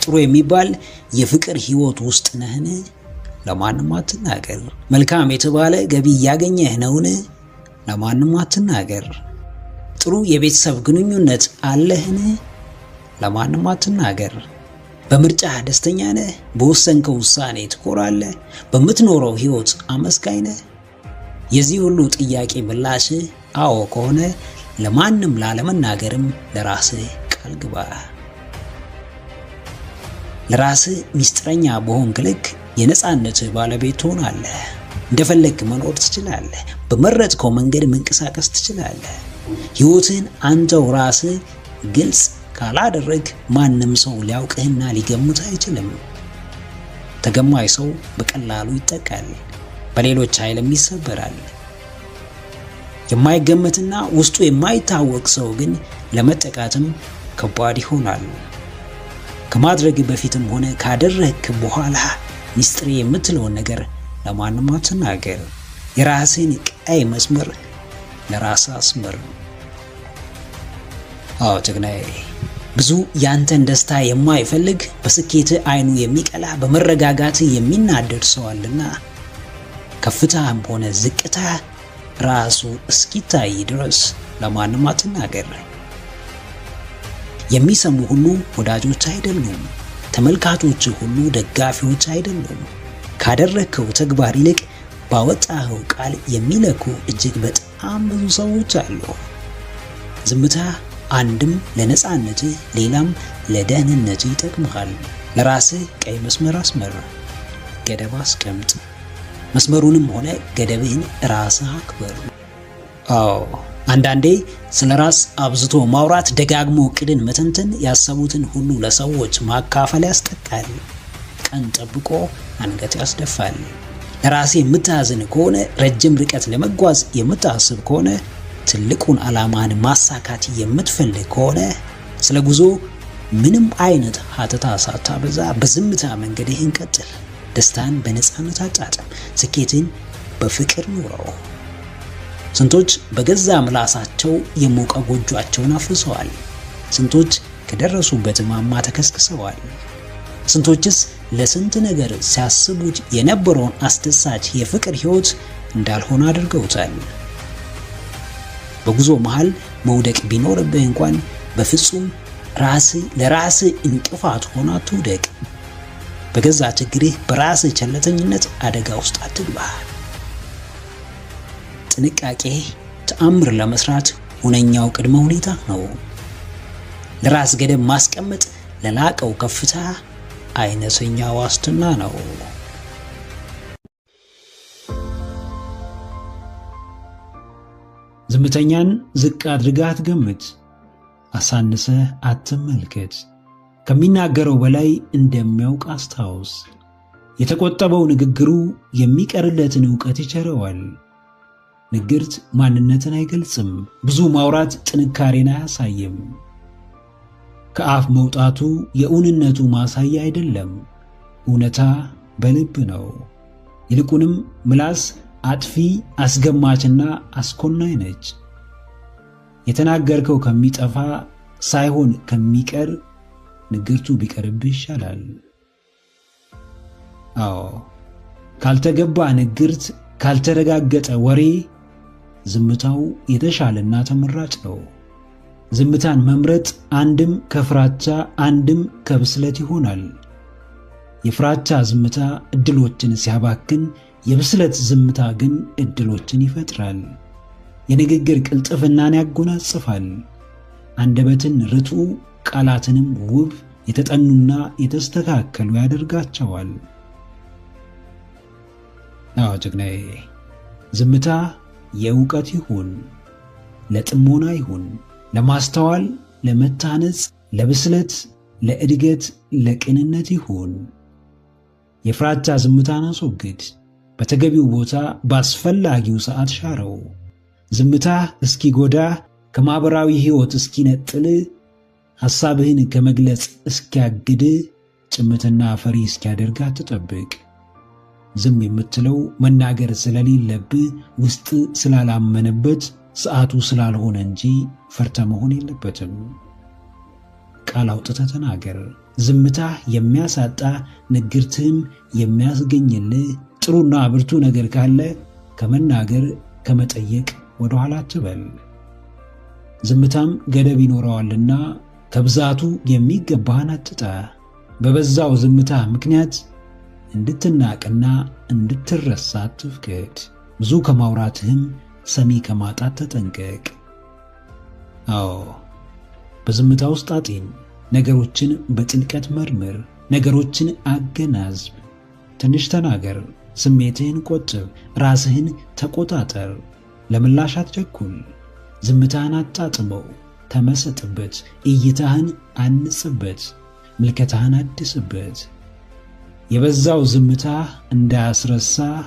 ጥሩ የሚባል የፍቅር ህይወት ውስጥ ነህን? ለማንም አትናገር። መልካም የተባለ ገቢ ያገኘህ ነውን? ለማንም አትናገር። ጥሩ የቤተሰብ ግንኙነት አለህን? ለማንም አትናገር። በምርጫ ደስተኛ ነህ? በወሰንከው ውሳኔ ትኮራለህ? በምትኖረው ህይወት አመስጋኝ ነህ? የዚህ ሁሉ ጥያቄ ምላሽ አዎ ከሆነ ለማንም ላለመናገርም ለራስህ ቃል ግባ። ለራስህ ሚስጥረኛ በሆንክ ልክ የነጻነት ባለቤት ትሆናለህ። እንደፈለክ መኖር ትችላለህ። በመረጥከው መንገድ መንቀሳቀስ ትችላለህ። ህይወትን አንተው ራስህ ግልጽ ካላደረግ ማንም ሰው ሊያውቅህና ሊገምት አይችልም። ተገማይ ሰው በቀላሉ ይጠቃል፣ በሌሎች ኃይልም ይሰበራል። የማይገመትና ውስጡ የማይታወቅ ሰው ግን ለመጠቃትም ከባድ ይሆናል። ከማድረግ በፊትም ሆነ ካደረክ በኋላ ሚስጥር የምትለውን ነገር ለማንም አትናገር። የራስህን ቀይ መስመር ለራስህ አስመር። አዎ ጀግናዬ፣ ብዙ ያንተን ደስታ የማይፈልግ በስኬት አይኑ የሚቀላ በመረጋጋት የሚናደድ ሰው አለና ከፍታም ሆነ ዝቅታ ራሱ እስኪታይ ድረስ ለማንም አትናገር። የሚሰሙ ሁሉ ወዳጆች አይደሉም። ተመልካቾች ሁሉ ደጋፊዎች አይደሉም። ካደረከው ተግባር ይልቅ ባወጣኸው ቃል የሚለኩ እጅግ በጣም ብዙ ሰዎች አሉ። ዝምታ አንድም ለነጻነትህ ሌላም ለደህንነትህ ይጠቅምሃል። ለራስህ ቀይ መስመር አስመር፣ ገደብ አስቀምጥ። መስመሩንም ሆነ ገደብህን ራስህ አክብር። አዎ አንዳንዴ ስለ ራስ አብዝቶ ማውራት፣ ደጋግሞ እቅድን መተንተን፣ ያሰቡትን ሁሉ ለሰዎች ማካፈል ያስጠቃል። ቀን ጠብቆ አንገት ያስደፋል። ለራሴ የምታዝን ከሆነ፣ ረጅም ርቀት ለመጓዝ የምታስብ ከሆነ፣ ትልቁን ዓላማን ማሳካት የምትፈልግ ከሆነ ስለ ጉዞ ምንም አይነት ሀተታ ሳታበዛ በዝምታ መንገድህን ቀጥል። ደስታን በነፃነት አጣጥም። ስኬትን በፍቅር ኑረው። ስንቶች በገዛ ምላሳቸው የሞቀ ጎጆአቸውን አፍርሰዋል። ስንቶች ከደረሱበት ማማ ተከስክሰዋል። ስንቶችስ ለስንት ነገር ሲያስቡት የነበረውን አስደሳች የፍቅር ህይወት እንዳልሆነ አድርገውታል። በጉዞ መሃል መውደቅ ቢኖርብህ እንኳን በፍጹም ለራስህ እንቅፋት ሆና አትውደቅ። በገዛ ችግርህ በራስህ ቸለተኝነት አደጋ ውስጥ አትግባ። ጥንቃቄ ተአምር ለመስራት ሁነኛው ቅድመ ሁኔታ ነው። ለራስ ገደብ ማስቀመጥ ለላቀው ከፍታ አይነተኛ ዋስትና ነው። ዝምተኛን ዝቅ አድርገህ አትገምት፣ አሳንሰህ አትመልከት። ከሚናገረው በላይ እንደሚያውቅ አስታውስ። የተቆጠበው ንግግሩ የሚቀርለትን ዕውቀት ይቸረዋል። ንግርት ማንነትን አይገልጽም። ብዙ ማውራት ጥንካሬን አያሳይም። ከአፍ መውጣቱ የእውነቱ ማሳያ አይደለም። እውነታ በልብ ነው። ይልቁንም ምላስ አጥፊ፣ አስገማችና አስኮናኝ ነች። የተናገርከው ከሚጠፋ ሳይሆን ከሚቀር ንግርቱ ቢቀርብህ ይሻላል። አዎ ካልተገባ ንግርት፣ ካልተረጋገጠ ወሬ ዝምታው የተሻለና ተመራጭ ነው። ዝምታን መምረጥ አንድም ከፍራቻ አንድም ከብስለት ይሆናል። የፍራቻ ዝምታ እድሎችን ሲያባክን፣ የብስለት ዝምታ ግን እድሎችን ይፈጥራል። የንግግር ቅልጥፍናን ያጎናጽፋል። አንደበትን ርቱዕ፣ ቃላትንም ውብ፣ የተጠኑና የተስተካከሉ ያደርጋቸዋል። አዎ ጀግናዬ፣ ዝምታ የእውቀት ይሁን፣ ለጥሞና ይሁን፣ ለማስተዋል፣ ለመታነጽ፣ ለብስለት፣ ለእድገት፣ ለቅንነት ይሁን። የፍራቻ ዝምታን አስወግድ። በተገቢው ቦታ በአስፈላጊው ሰዓት ሻረው። ዝምታ እስኪጎዳህ፣ ከማህበራዊ ሕይወት እስኪነጥል፣ ሐሳብህን ከመግለጽ እስኪያግድ፣ ጭምትና ፈሪ እስኪያደርግ አትጠብቅ። ዝም የምትለው መናገር ስለሌለብህ፣ ውስጥ ስላላመነበት፣ ሰዓቱ ስላልሆነ እንጂ ፈርተ መሆን የለበትም። ቃል አውጥተህ ተናገር። ዝምታ የሚያሳጣ ንግርትም የሚያስገኝልህ ጥሩና ብርቱ ነገር ካለ ከመናገር ከመጠየቅ ወደ ኋላ አትበል። ዝምታም ገደብ ይኖረዋልና ከብዛቱ የሚገባህን አትጣ። በበዛው ዝምታ ምክንያት እንድትናቅና እንድትረሳ አትፍቀድ። ብዙ ከማውራትህም ሰሚ ከማጣት ተጠንቀቅ። አዎ በዝምታ ውስጥ አጢን። ነገሮችን በጥልቀት መርምር። ነገሮችን አገናዝብ። ትንሽ ተናገር። ስሜትህን ቆጥብ። ራስህን ተቆጣጠር። ለምላሽ አትቸኩል። ዝምታህን አጣጥመው። ተመሰጥበት። እይታህን አንጽበት። ምልከታህን አድስበት። የበዛው ዝምታ እንዳያስረሳህ፣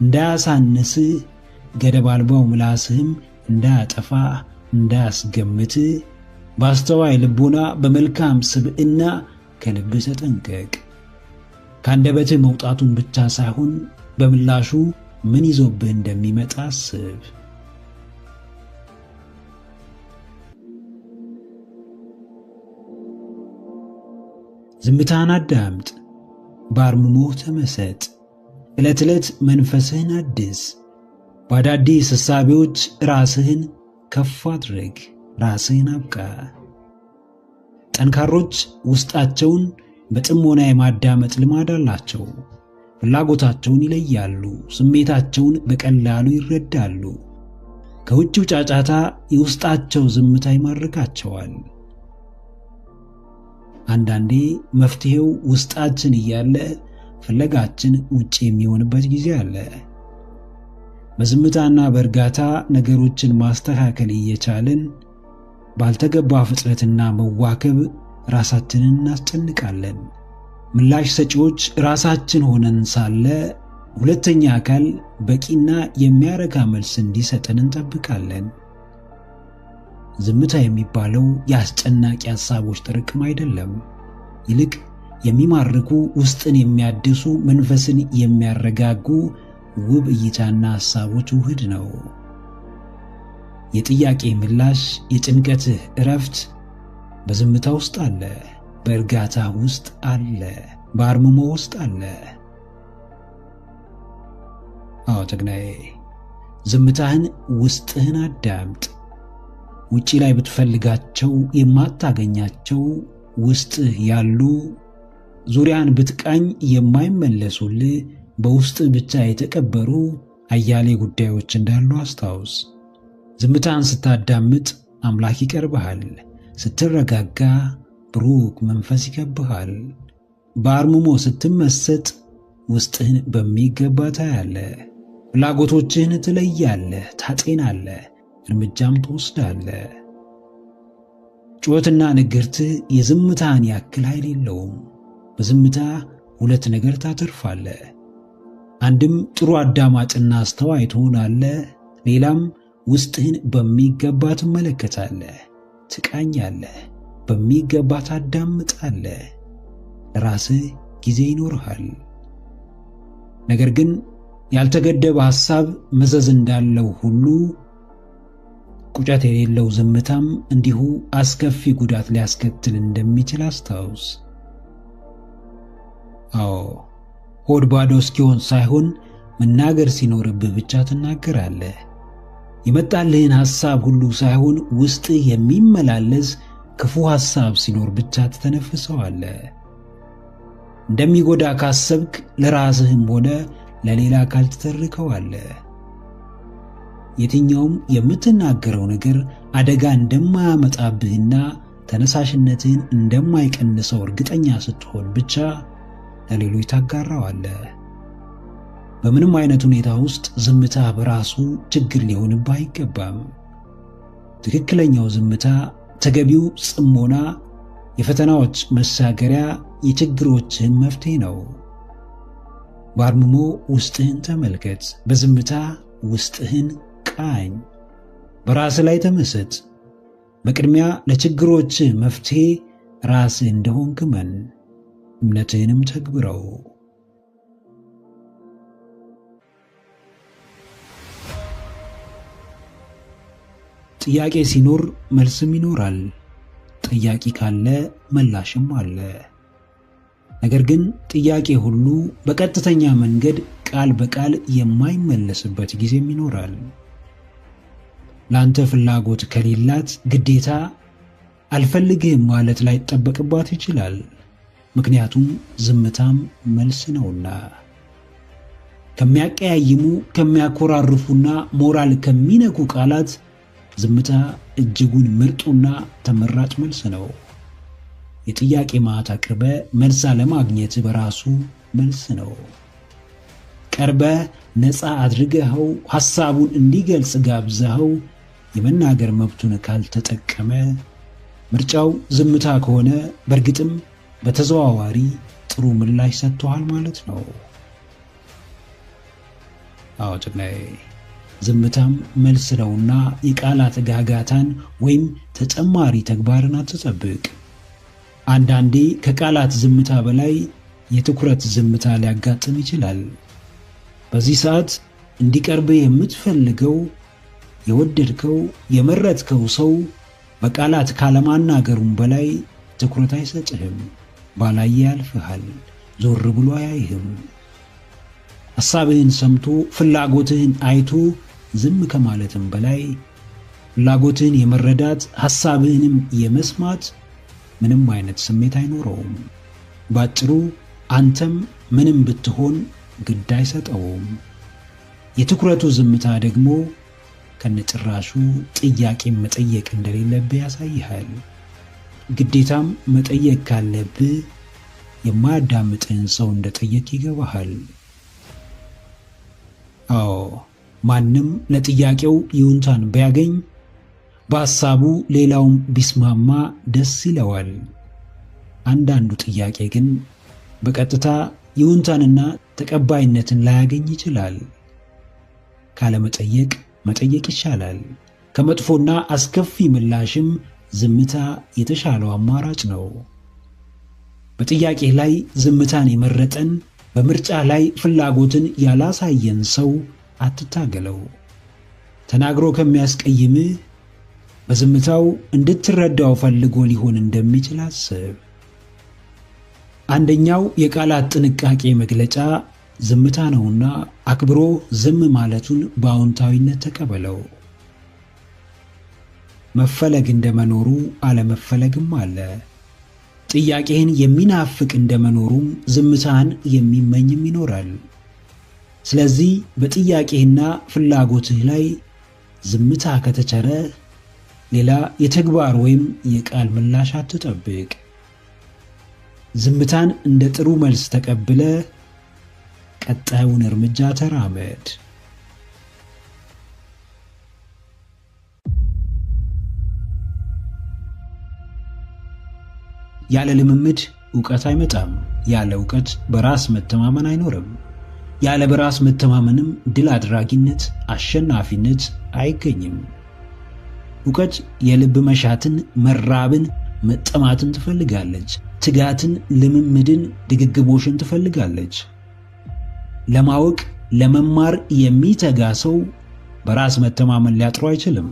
እንዳያሳንስህ፣ ገደብ አልባው ምላስህም እንዳያጠፋ እንዳያስገምትህ በአስተዋይ ልቦና በመልካም ስብዕና ከልብህ ተጠንቀቅ። ከአንደበትህ መውጣቱን ብቻ ሳይሆን በምላሹ ምን ይዞብህ እንደሚመጣ አስብ። ዝምታን አዳምጥ። በአርምሞ ተመሰጥ። ዕለት ዕለት መንፈስህን አድስ። በአዳዲስ ሕሳቤዎች ራስህን ከፍ አድርግ። ራስህን አብቃ። ጠንካሮች ውስጣቸውን በጥሞና የማዳመጥ ልማድ አላቸው። ፍላጎታቸውን ይለያሉ። ስሜታቸውን በቀላሉ ይረዳሉ። ከውጭው ጫጫታ የውስጣቸው ዝምታ ይማርካቸዋል። አንዳንዴ መፍትሄው ውስጣችን እያለ ፍለጋችን ውጭ የሚሆንበት ጊዜ አለ። በዝምታና በእርጋታ ነገሮችን ማስተካከል እየቻልን ባልተገባ ፍጥነትና መዋከብ ራሳችንን እናስጨንቃለን። ምላሽ ሰጪዎች ራሳችን ሆነን ሳለ ሁለተኛ አካል በቂና የሚያረካ መልስ እንዲሰጠን እንጠብቃለን። ዝምታ የሚባለው የአስጨናቂ ሐሳቦች ጥርቅም አይደለም። ይልቅ የሚማርኩ ውስጥን የሚያድሱ መንፈስን የሚያረጋጉ ውብ እይታና ሐሳቦች ውህድ ነው። የጥያቄ ምላሽ፣ የጭንቀትህ እረፍት በዝምታ ውስጥ አለ። በእርጋታ ውስጥ አለ። በአርምሞ ውስጥ አለ። አዎ ተግናዬ፣ ዝምታህን ውስጥህን አዳምጥ። ውጪ ላይ ብትፈልጋቸው የማታገኛቸው ውስጥህ ያሉ ዙሪያን ብትቃኝ የማይመለሱልህ በውስጥህ ብቻ የተቀበሩ አያሌ ጉዳዮች እንዳሉ አስታውስ። ዝምታን ስታዳምጥ አምላክ ይቀርብሃል። ስትረጋጋ ብሩክ መንፈስ ይከብሃል። በአርምሞ ስትመሰጥ ውስጥህን በሚገባ ታያለህ። ፍላጎቶችህን ትለያለህ፣ ታጤናለህ፣ እርምጃም ትወስዳለህ። ጩኸትና ንግርትህ የዝምታን ያክል ኃይል የለውም። በዝምታ ሁለት ነገር ታተርፋለህ። አንድም ጥሩ አዳማጭና አስተዋይ ትሆናለህ። ሌላም ውስጥህን በሚገባ ትመለከታለህ፣ ትቃኛለህ፣ በሚገባ ታዳምጣለህ። ለራስህ ጊዜ ይኖርሃል። ነገር ግን ያልተገደበ ሐሳብ መዘዝ እንዳለው ሁሉ ቁጨት የሌለው ዝምታም እንዲሁ አስከፊ ጉዳት ሊያስከትል እንደሚችል አስታውስ። አዎ ሆድ ባዶ እስኪሆን ሳይሆን መናገር ሲኖርብህ ብቻ ትናገራለህ። የመጣልህን ሐሳብ ሁሉ ሳይሆን ውስጥህ የሚመላለስ ክፉ ሐሳብ ሲኖር ብቻ ትተነፍሰዋለህ። እንደሚጎዳ ካሰብክ ለራስህም ሆነ ለሌላ አካል ትተርከዋለህ። የትኛውም የምትናገረው ነገር አደጋ እንደማያመጣብህና ተነሳሽነትህን እንደማይቀንሰው እርግጠኛ ስትሆን ብቻ ለሌሎች ታጋራዋለህ። በምንም አይነት ሁኔታ ውስጥ ዝምታ በራሱ ችግር ሊሆንብህ አይገባም። ትክክለኛው ዝምታ፣ ተገቢው ጽሞና የፈተናዎች መሻገሪያ፣ የችግሮችህን መፍትሄ ነው። በአርምሞ ውስጥህን ተመልከት። በዝምታ ውስጥህን ቃኝ። በራስህ ላይ ተመሰጥ። በቅድሚያ ለችግሮችህ መፍትሄ ራስህ እንደሆንክ እመን። እምነትህንም ተግብረው። ጥያቄ ሲኖር መልስም ይኖራል። ጥያቄ ካለ ምላሽም አለ። ነገር ግን ጥያቄ ሁሉ በቀጥተኛ መንገድ ቃል በቃል የማይመለስበት ጊዜም ይኖራል። ላንተ ፍላጎት ከሌላት ግዴታ አልፈልግህም ማለት ላይ ተጠበቅባት ይችላል። ምክንያቱም ዝምታም መልስ ነውና። ከሚያቀያይሙ ከሚያኮራርፉና ሞራል ከሚነኩ ቃላት ዝምታ እጅጉን ምርጡና ተመራጭ መልስ ነው። የጥያቄ ማዕት አቅርበ መልስ ለማግኘት በራሱ መልስ ነው። ቀርበ ነፃ አድርገኸው ሐሳቡን እንዲገልጽ ጋብዘኸው የመናገር መብቱን ካልተጠቀመ ምርጫው ዝምታ ከሆነ በእርግጥም በተዘዋዋሪ ጥሩ ምላሽ ሰጥቷል ማለት ነው። አዎ ጭግናዬ፣ ዝምታም መልስ ነውና የቃላት ጋጋታን ወይም ተጨማሪ ተግባርን አትጠብቅ። አንዳንዴ ከቃላት ዝምታ በላይ የትኩረት ዝምታ ሊያጋጥም ይችላል። በዚህ ሰዓት እንዲቀርብህ የምትፈልገው የወደድከው የመረጥከው ሰው በቃላት ካለማናገሩም በላይ ትኩረት አይሰጥህም። ባላየ ያልፍሃል፣ ዞር ብሎ አያይህም። ሐሳብህን ሰምቶ ፍላጎትህን አይቶ ዝም ከማለትም በላይ ፍላጎትህን የመረዳት ሐሳብህንም የመስማት ምንም አይነት ስሜት አይኖረውም። ባጭሩ አንተም ምንም ብትሆን ግድ አይሰጠውም። የትኩረቱ ዝምታ ደግሞ ከነጭራሹ ጥያቄ መጠየቅ እንደሌለብህ ያሳይሃል። ግዴታም መጠየቅ ካለብህ የማያዳምጥህን ሰው እንደጠየቅ ይገባሃል። አዎ ማንም ለጥያቄው ይሁንታን ቢያገኝ በሐሳቡ ሌላውም ቢስማማ ደስ ይለዋል። አንዳንዱ ጥያቄ ግን በቀጥታ ይሁንታንና ተቀባይነትን ላያገኝ ይችላል። ካለመጠየቅ መጠየቅ ይሻላል። ከመጥፎና አስከፊ ምላሽም ዝምታ የተሻለው አማራጭ ነው። በጥያቄ ላይ ዝምታን የመረጠን በምርጫ ላይ ፍላጎትን ያላሳየን ሰው አትታገለው። ተናግሮ ከሚያስቀይምህ በዝምታው እንድትረዳው ፈልጎ ሊሆን እንደሚችል አስብ። አንደኛው የቃላት ጥንቃቄ መግለጫ ዝምታ ነውና አክብሮ ዝም ማለቱን በአዎንታዊነት ተቀበለው። መፈለግ እንደመኖሩ አለመፈለግም አለ። ጥያቄህን የሚናፍቅ እንደመኖሩም ዝምታን የሚመኝም ይኖራል። ስለዚህ በጥያቄህና ፍላጎትህ ላይ ዝምታ ከተቸረ ሌላ የተግባር ወይም የቃል ምላሽ አትጠብቅ። ዝምታን እንደ ጥሩ መልስ ተቀብለ ቀጣዩን እርምጃ ተራመድ። ያለ ልምምድ ዕውቀት አይመጣም። ያለ ዕውቀት በራስ መተማመን አይኖርም። ያለ በራስ መተማመንም ድል አድራጊነት፣ አሸናፊነት አይገኝም። ዕውቀት የልብ መሻትን፣ መራብን፣ መጠማትን ትፈልጋለች። ትጋትን፣ ልምምድን፣ ድግግሞሽን ትፈልጋለች። ለማወቅ ለመማር የሚተጋ ሰው በራስ መተማመን ሊያጥረው አይችልም።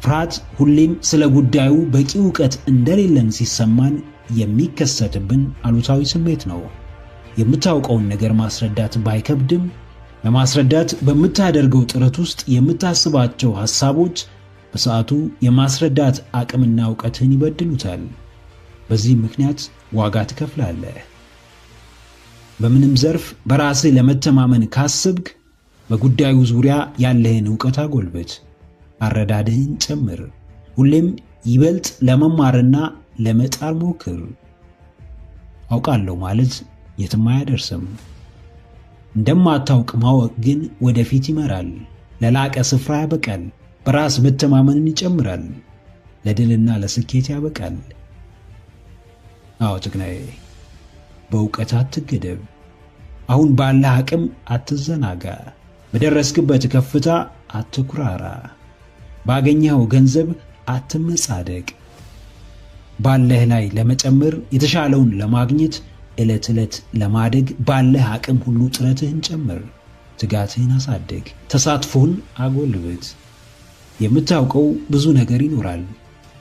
ፍርሃት ሁሌም ስለ ጉዳዩ በቂ ዕውቀት እንደሌለን ሲሰማን የሚከሰትብን አሉታዊ ስሜት ነው። የምታውቀውን ነገር ማስረዳት ባይከብድም ለማስረዳት በምታደርገው ጥረት ውስጥ የምታስባቸው ሐሳቦች በሰዓቱ የማስረዳት አቅምና ዕውቀትህን ይበድሉታል። በዚህ ምክንያት ዋጋ ትከፍላለህ። በምንም ዘርፍ በራስህ ለመተማመን ካስብክ በጉዳዩ ዙሪያ ያለህን ዕውቀት አጎልብት፣ አረዳድህን ጨምር። ሁሌም ይበልጥ ለመማርና ለመጣር ሞክር። አውቃለሁ ማለት የትም አያደርስም። እንደማታውቅ ማወቅ ግን ወደፊት ይመራል፣ ለላቀ ስፍራ ያበቃል፣ በራስ መተማመንን ይጨምራል፣ ለድልና ለስኬት ያበቃል። አዎ ጭግናዬ፣ በዕውቀት አትገደብ። አሁን ባለህ አቅም አትዘናጋ። በደረስክበት ከፍታ አትኩራራ። ባገኘኸው ገንዘብ አትመጻደቅ። ባለህ ላይ ለመጨመር፣ የተሻለውን ለማግኘት፣ ዕለት ዕለት ለማደግ ባለህ አቅም ሁሉ ጥረትህን ጨምር። ትጋትህን አሳድግ። ተሳትፎን አጎልብት። የምታውቀው ብዙ ነገር ይኖራል።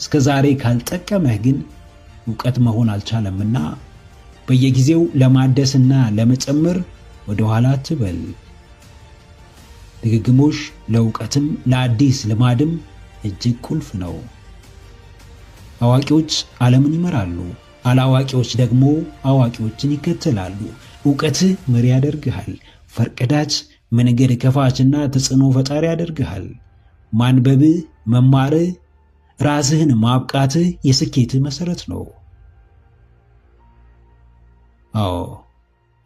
እስከ ዛሬ ካልጠቀመህ ግን ዕውቀት መሆን አልቻለምና በየጊዜው ለማደስና ለመጨመር ወደ ኋላ አትበል። ድግግሞሽ ለእውቀትም ለአዲስ ልማድም እጅግ ቁልፍ ነው። አዋቂዎች ዓለምን ይመራሉ፣ አላዋቂዎች ደግሞ አዋቂዎችን ይከተላሉ። ዕውቀትህ መሪ ያደርግሃል። ፈርቀዳጅ መንገድ ከፋችና ተጽዕኖ ፈጣሪ ያደርግሃል። ማንበብህ፣ መማርህ፣ ራስህን ማብቃትህ የስኬትህ መሰረት ነው። አዎ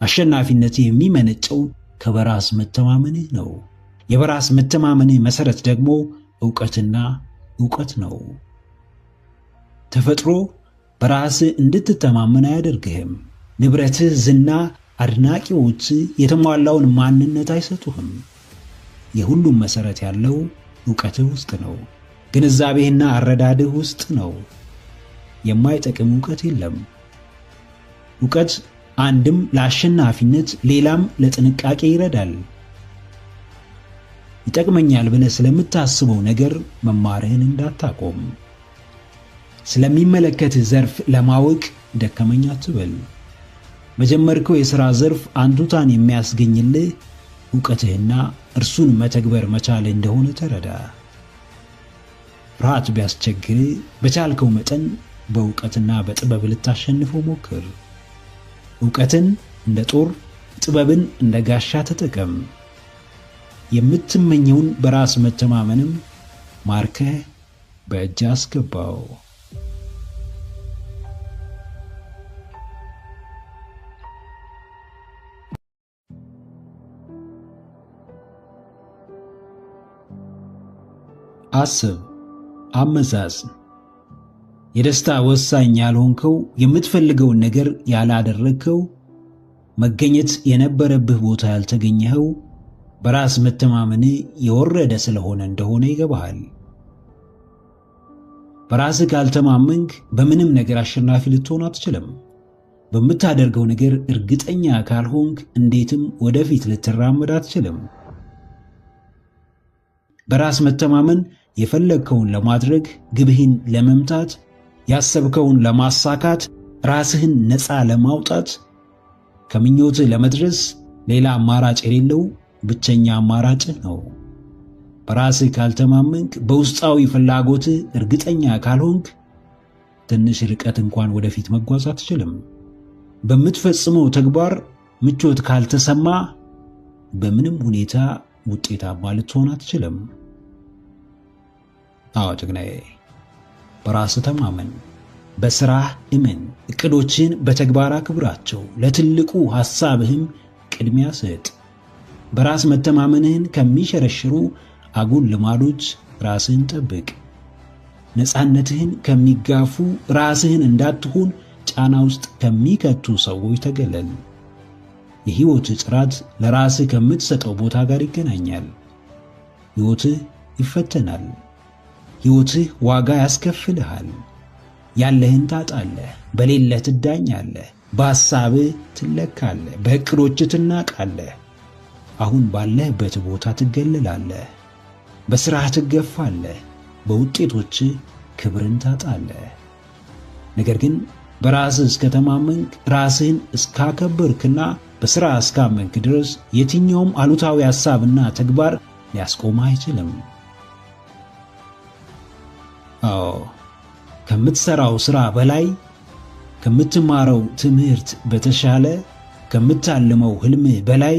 አሸናፊነት የሚመነጨው ከበራስ መተማመንህ ነው። የበራስ መተማመንህ መሰረት ደግሞ ዕውቀትና ዕውቀት ነው። ተፈጥሮ በራስህ እንድትተማመን አያደርግህም። ንብረትህ፣ ዝና፣ አድናቂዎች የተሟላውን ማንነት አይሰጡህም። የሁሉም መሰረት ያለው ዕውቀትህ ውስጥ ነው። ግንዛቤህና አረዳድህ ውስጥ ነው። የማይጠቅም ዕውቀት የለም። ዕውቀት አንድም ለአሸናፊነት ሌላም ለጥንቃቄ ይረዳል። ይጠቅመኛል ብለህ ስለምታስበው ነገር መማርህን እንዳታቆም። ስለሚመለከትህ ዘርፍ ለማወቅ ደከመኝ አትበል። በጀመርከው የሥራ ዘርፍ አንቱታን የሚያስገኝልህ ዕውቀትህና እርሱን መተግበር መቻል እንደሆነ ተረዳ። ፍርሃት ቢያስቸግርህ በቻልከው መጠን በዕውቀትና በጥበብ ልታሸንፈው ሞክር። ዕውቀትን እንደ ጦር፣ ጥበብን እንደ ጋሻ ተጠቀም። የምትመኘውን በራስ መተማመንም ማርከህ በእጅ አስገባው። አስብ፣ አመዛዝን። የደስታ ወሳኝ ያልሆንከው፣ የምትፈልገውን ነገር ያላደረግከው፣ መገኘት የነበረብህ ቦታ ያልተገኘኸው በራስ መተማመን የወረደ ስለሆነ እንደሆነ ይገባሃል። በራስህ ካልተማመንክ በምንም ነገር አሸናፊ ልትሆን አትችልም። በምታደርገው ነገር እርግጠኛ ካልሆንክ እንዴትም ወደፊት ልትራመድ አትችልም። በራስ መተማመን የፈለግከውን ለማድረግ፣ ግብህን ለመምታት፣ ያሰብከውን ለማሳካት፣ ራስህን ነፃ ለማውጣት፣ ከምኞትህ ለመድረስ ሌላ አማራጭ የሌለው ብቸኛ አማራጭህ ነው። በራስህ ካልተማመንክ፣ በውስጣዊ ፍላጎትህ እርግጠኛ ካልሆንክ ትንሽ ርቀት እንኳን ወደፊት መጓዝ አትችልም። በምትፈጽመው ተግባር ምቾት ካልተሰማ በምንም ሁኔታ ውጤታማ ልትሆን አትችልም። አዎ ጀግናዬ፣ በራስህ ተማመን፣ በሥራህ እመን፣ ዕቅዶችን በተግባር አክብራቸው፣ ለትልቁ ሐሳብህም ቅድሚያ ስጥ። በራስ መተማመንህን ከሚሸረሽሩ አጉል ልማዶች ራስህን ጠብቅ። ነፃነትህን ከሚጋፉ፣ ራስህን እንዳትሆን ጫና ውስጥ ከሚከቱ ሰዎች ተገለል። የሕይወትህ ጥራት ለራስህ ከምትሰጠው ቦታ ጋር ይገናኛል። ሕይወትህ ይፈተናል። ሕይወትህ ዋጋ ያስከፍልሃል። ያለህን ታጣለህ፣ በሌለህ ትዳኛለህ፣ በሐሳብህ ትለካለህ፣ በዕቅዶችህ ትናቃለህ። አሁን ባለህበት ቦታ ትገለላለህ፣ በሥራህ ትገፋለህ፣ በውጤቶችህ ክብርን ታጣለህ። ነገር ግን በራስህ እስከተማመንክ፣ ራስህን እስካከበርክና በሥራ እስካመንክ ድረስ የትኛውም አሉታዊ ሐሳብና ተግባር ሊያስቆምህ አይችልም። አዎ ከምትሠራው ሥራ በላይ፣ ከምትማረው ትምህርት በተሻለ፣ ከምታልመው ሕልምህ በላይ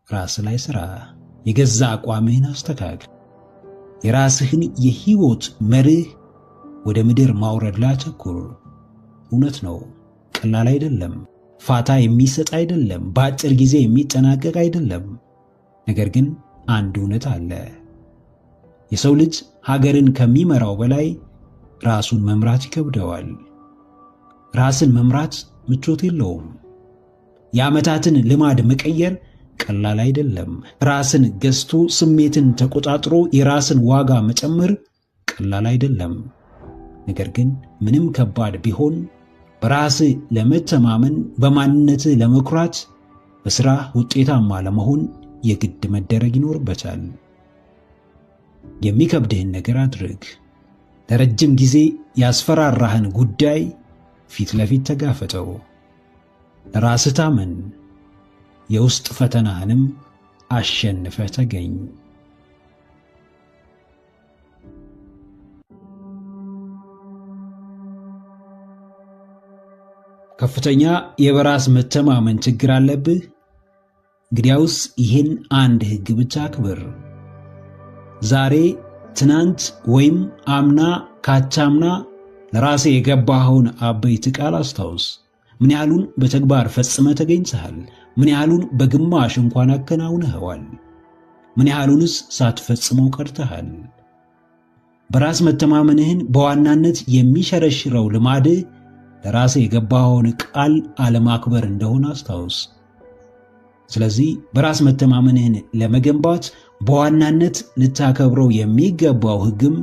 ራስህ ላይ ሥራ። የገዛ አቋምህን አስተካክል። የራስህን የሕይወት መርህ ወደ ምድር ማውረድ ላይ አተኩር። እውነት ነው፣ ቀላል አይደለም። ፋታ የሚሰጥ አይደለም። በአጭር ጊዜ የሚጠናቀቅ አይደለም። ነገር ግን አንድ እውነት አለ። የሰው ልጅ ሀገርን ከሚመራው በላይ ራሱን መምራት ይከብደዋል። ራስን መምራት ምቾት የለውም። የዓመታትን ልማድ መቀየር ቀላል አይደለም። ራስን ገዝቶ ስሜትን ተቆጣጥሮ የራስን ዋጋ መጨመር ቀላል አይደለም። ነገር ግን ምንም ከባድ ቢሆን በራስህ ለመተማመን፣ በማንነትህ ለመኩራት፣ በሥራ ውጤታማ ለመሆን የግድ መደረግ ይኖርበታል። የሚከብድህን ነገር አድርግ። ለረጅም ጊዜ ያስፈራራህን ጉዳይ ፊት ለፊት ተጋፈጠው። ለራስህ ታመን። የውስጥ ፈተናህንም አሸንፈህ ተገኝ። ከፍተኛ የበራስ መተማመን ችግር አለብህ? እንግዲያውስ ይህን አንድ ሕግ ብቻ አክብር። ዛሬ፣ ትናንት ወይም አምና ካቻምና ለራሴ የገባኸውን አበይት ቃል አስታውስ። ምን ያህሉን በተግባር ፈጽመህ ተገኝተሃል? ምን ያህሉን በግማሽ እንኳን አከናውነኸዋል? ምን ያህሉንስ ሳትፈጽመው ቀርተሃል? በራስ መተማመንህን በዋናነት የሚሸረሽረው ልማድህ ለራሴ የገባኸውን ቃል አለማክበር እንደሆነ አስታውስ። ስለዚህ በራስ መተማመንህን ለመገንባት በዋናነት ልታከብረው የሚገባው ሕግም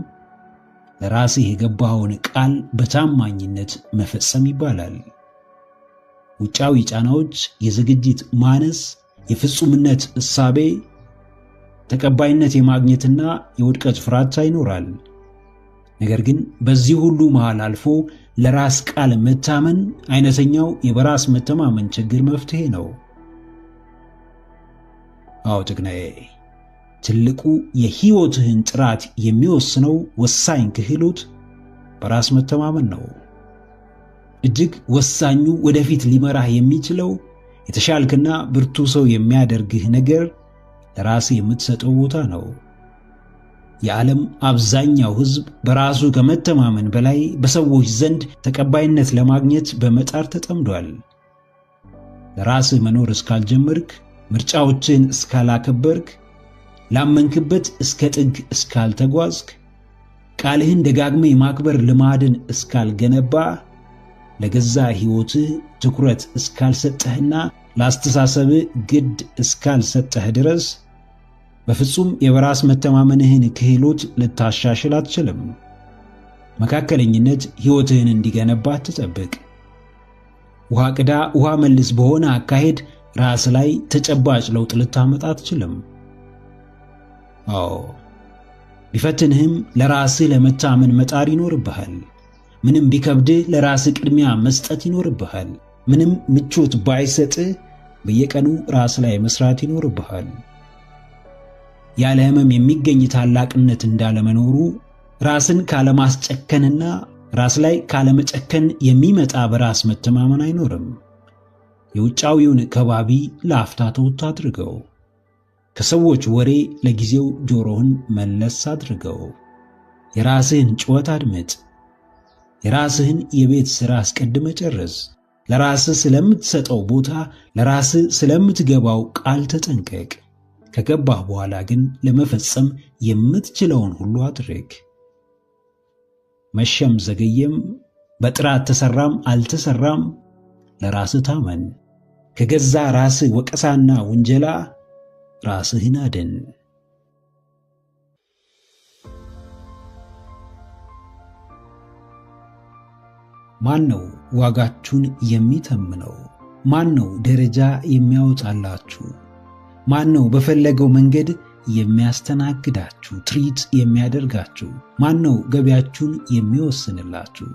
ለራሴ የገባኸውን ቃል በታማኝነት መፈጸም ይባላል። ውጫዊ ጫናዎች፣ የዝግጅት ማነስ፣ የፍጹምነት እሳቤ፣ ተቀባይነት የማግኘትና የውድቀት ፍራቻ ይኖራል። ነገር ግን በዚህ ሁሉ መሃል አልፎ ለራስ ቃል መታመን አይነተኛው የበራስ መተማመን ችግር መፍትሄ ነው። አዎ ጀግናዬ፣ ትልቁ የሕይወትህን ጥራት የሚወስነው ወሳኝ ክህሎት በራስ መተማመን ነው። እጅግ ወሳኙ ወደፊት ሊመራህ የሚችለው የተሻልክና ብርቱ ሰው የሚያደርግህ ነገር ለራስህ የምትሰጠው ቦታ ነው። የዓለም አብዛኛው ሕዝብ በራሱ ከመተማመን በላይ በሰዎች ዘንድ ተቀባይነት ለማግኘት በመጣር ተጠምዷል። ለራስህ መኖር እስካልጀመርክ፣ ምርጫዎችን እስካላከበርክ፣ ላመንክበት እስከ ጥግ እስካልተጓዝክ፣ ቃልህን ደጋግመህ የማክበር ልማድን እስካልገነባ፣ ለገዛ ሕይወትህ ትኩረት እስካልሰጠህና ለአስተሳሰብህ ግድ እስካልሰጠህ ድረስ በፍጹም የበራስ መተማመንህን ክህሎት ልታሻሽል አትችልም። መካከለኝነት ሕይወትህን እንዲገነባ አትጠብቅ። ውሃ ቅዳ ውሃ መልስ በሆነ አካሄድ ራስ ላይ ተጨባጭ ለውጥ ልታመጣ አትችልም። አዎ ቢፈትንህም ለራስህ ለመታመን መጣር ይኖርብሃል። ምንም ቢከብድህ ለራስህ ቅድሚያ መስጠት ይኖርብሃል። ምንም ምቾት ባይሰጥህ በየቀኑ ራስ ላይ መስራት ይኖርብሃል። ያለ ሕመም የሚገኝ ታላቅነት እንዳለመኖሩ ራስን ካለማስጨከንና ራስ ላይ ካለመጨከን የሚመጣ በራስ መተማመን አይኖርም። የውጫዊውን ከባቢ ለአፍታ ተውት አድርገው። ከሰዎች ወሬ ለጊዜው ጆሮህን መለስ አድርገው። የራስህን ጩኸት አድምጥ። የራስህን የቤት ሥራ አስቀድመ ጨርስ። ለራስህ ስለምትሰጠው ቦታ፣ ለራስህ ስለምትገባው ቃል ተጠንቀቅ። ከገባህ በኋላ ግን ለመፈጸም የምትችለውን ሁሉ አድርግ። መሸም ዘገየም፣ በጥራት ተሰራም አልተሰራም፣ ለራስህ ታመን። ከገዛ ራስህ ወቀሳና ውንጀላ ራስህን አድን። ማን ነው ዋጋችሁን የሚተምነው? ማን ነው ደረጃ የሚያወጣላችሁ? ማን ነው በፈለገው መንገድ የሚያስተናግዳችሁ፣ ትሪት የሚያደርጋችሁ? ማን ነው ገቢያችሁን የሚወስንላችሁ?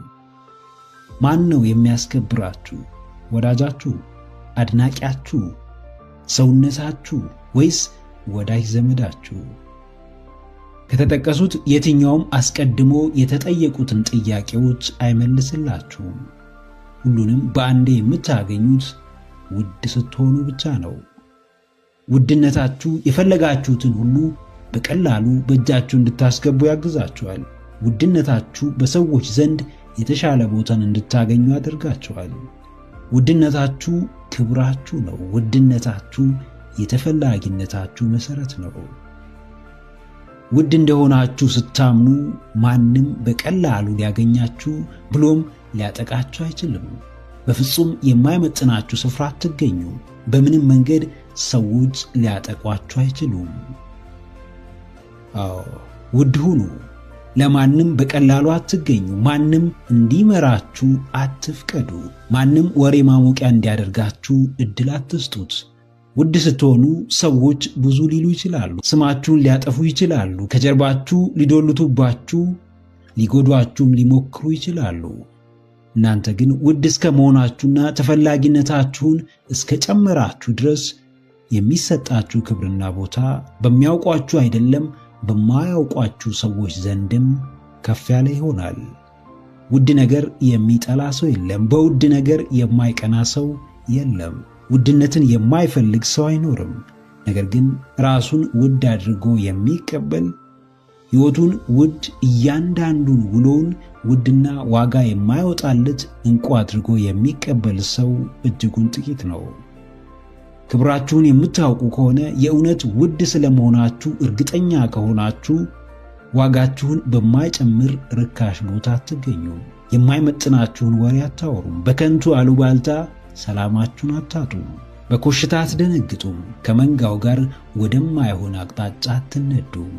ማን ነው የሚያስከብራችሁ? ወዳጃችሁ፣ አድናቂያችሁ፣ ሰውነታችሁ ወይስ ወዳጅ ዘመዳችሁ? ከተጠቀሱት የትኛውም አስቀድሞ የተጠየቁትን ጥያቄዎች አይመልስላችሁም። ሁሉንም በአንዴ የምታገኙት ውድ ስትሆኑ ብቻ ነው። ውድነታችሁ የፈለጋችሁትን ሁሉ በቀላሉ በእጃችሁ እንድታስገቡ ያግዛችኋል። ውድነታችሁ በሰዎች ዘንድ የተሻለ ቦታን እንድታገኙ ያደርጋችኋል። ውድነታችሁ ክብራችሁ ነው። ውድነታችሁ የተፈላጊነታችሁ መሰረት ነው። ውድ እንደሆናችሁ ስታምኑ ማንም በቀላሉ ሊያገኛችሁ ብሎም ሊያጠቃችሁ አይችልም። በፍጹም የማይመጥናችሁ ስፍራ አትገኙ። በምንም መንገድ ሰዎች ሊያጠቋችሁ አይችሉም። አዎ ውድ ሁኑ። ለማንም በቀላሉ አትገኙ። ማንም እንዲመራችሁ አትፍቀዱ። ማንም ወሬ ማሞቂያ እንዲያደርጋችሁ እድል አትስጡት። ውድ ስትሆኑ ሰዎች ብዙ ሊሉ ይችላሉ። ስማችሁን ሊያጠፉ ይችላሉ። ከጀርባችሁ ሊዶልቱባችሁ፣ ሊጎዷችሁም ሊሞክሩ ይችላሉ። እናንተ ግን ውድ እስከ መሆናችሁና ተፈላጊነታችሁን እስከ ጨመራችሁ ድረስ የሚሰጣችሁ ክብርና ቦታ በሚያውቋችሁ አይደለም በማያውቋችሁ ሰዎች ዘንድም ከፍ ያለ ይሆናል። ውድ ነገር የሚጠላ ሰው የለም። በውድ ነገር የማይቀና ሰው የለም። ውድነትን የማይፈልግ ሰው አይኖርም። ነገር ግን ራሱን ውድ አድርጎ የሚቀበል ሕይወቱን ውድ፣ እያንዳንዱን ውሎውን ውድና ዋጋ የማይወጣለት እንቁ አድርጎ የሚቀበል ሰው እጅጉን ጥቂት ነው። ክብራችሁን የምታውቁ ከሆነ የእውነት ውድ ስለመሆናችሁ እርግጠኛ ከሆናችሁ ዋጋችሁን በማይጨምር ርካሽ ቦታ አትገኙም። የማይመጥናችሁን ወሬ አታወሩም። በከንቱ አሉባልታ ሰላማችሁን አታጡም። በኮሽታ አትደነግጡም። ከመንጋው ጋር ወደማይሆን አቅጣጫ አትነዱም።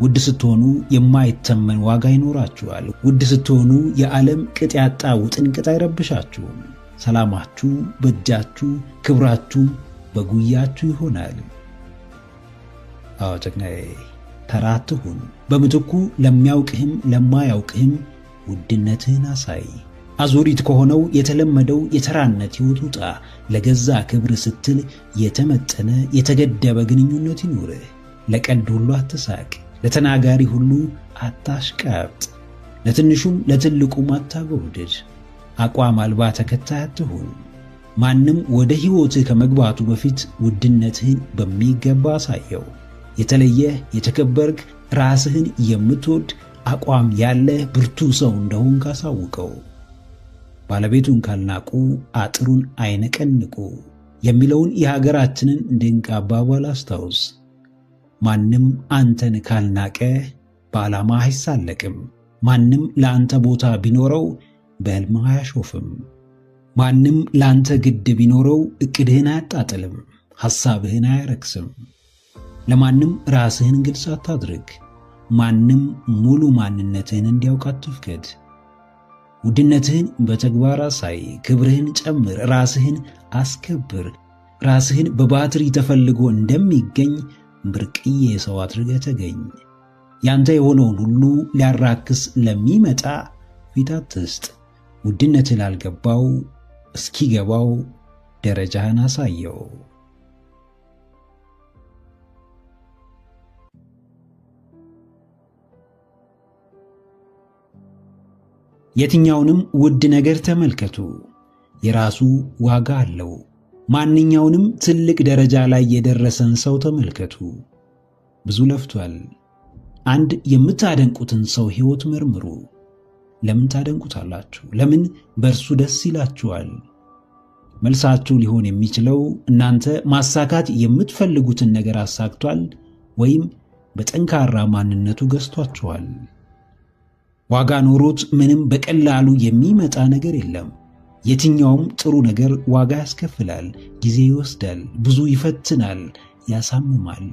ውድ ስትሆኑ የማይተመን ዋጋ ይኖራችኋል። ውድ ስትሆኑ የዓለም ቅጥ ያጣ ውጥንቅጥ አይረብሻችሁም። ሰላማችሁ በእጃችሁ፣ ክብራችሁ በጉያችሁ ይሆናል። አዎ ጀግናዬ፣ ተራ አትሁን። በምትኩ ለሚያውቅህም ለማያውቅህም ውድነትህን አሳይ። አዙሪት ከሆነው የተለመደው የተራነት ሕይወት ውጣ። ለገዛ ክብር ስትል የተመጠነ የተገደበ ግንኙነት ይኑርህ። ለቀልድ ሁሉ አትሳቅ። ለተናጋሪ ሁሉ አታሽቃብጥ። ለትንሹም ለትልቁም አታጎብድድ። አቋም አልባ ተከታይ አትሁን። ማንም ወደ ሕይወትህ ከመግባቱ በፊት ውድነትህን በሚገባ አሳየው። የተለየህ የተከበርክ ራስህን የምትወድ አቋም ያለህ ብርቱ ሰው እንደሆንክ አሳውቀው። ባለቤቱን ካልናቁ አጥሩን አይነቀንቁ የሚለውን የሀገራችንን ድንቅ አባባል አስታውስ። ማንም አንተን ካልናቀ በዓላማ አይሳለቅም። ማንም ለአንተ ቦታ ቢኖረው በሕልምህ አያሾፍም። ማንም ለአንተ ግድ ቢኖረው ዕቅድህን አያጣጥልም፣ ሐሳብህን አያረክስም። ለማንም ራስህን ግልጽ አታድርግ። ማንም ሙሉ ማንነትህን እንዲያውቅ አትፍቀድ። ውድነትህን በተግባር አሳይ። ክብርህን ጨምር። ራስህን አስከብር። ራስህን በባትሪ ተፈልጎ እንደሚገኝ ብርቅዬ ሰው አድርገህ ተገኝ። ያንተ የሆነውን ሁሉ ሊያራክስ ለሚመጣ ፊት አትስጥ። ውድነትህ ላልገባው እስኪገባው ደረጃህን አሳየው። የትኛውንም ውድ ነገር ተመልከቱ፣ የራሱ ዋጋ አለው። ማንኛውንም ትልቅ ደረጃ ላይ የደረሰን ሰው ተመልከቱ። ብዙ ለፍቷል። አንድ የምታደንቁትን ሰው ሕይወት መርምሩ። ለምን ታደንቁታላችሁ? ለምን በእርሱ ደስ ይላችኋል? መልሳችሁ ሊሆን የሚችለው እናንተ ማሳካት የምትፈልጉትን ነገር አሳክቷል ወይም በጠንካራ ማንነቱ ገዝቷችኋል። ዋጋ ኖሮት ምንም በቀላሉ የሚመጣ ነገር የለም። የትኛውም ጥሩ ነገር ዋጋ ያስከፍላል፣ ጊዜ ይወስዳል፣ ብዙ ይፈትናል፣ ያሳምማል።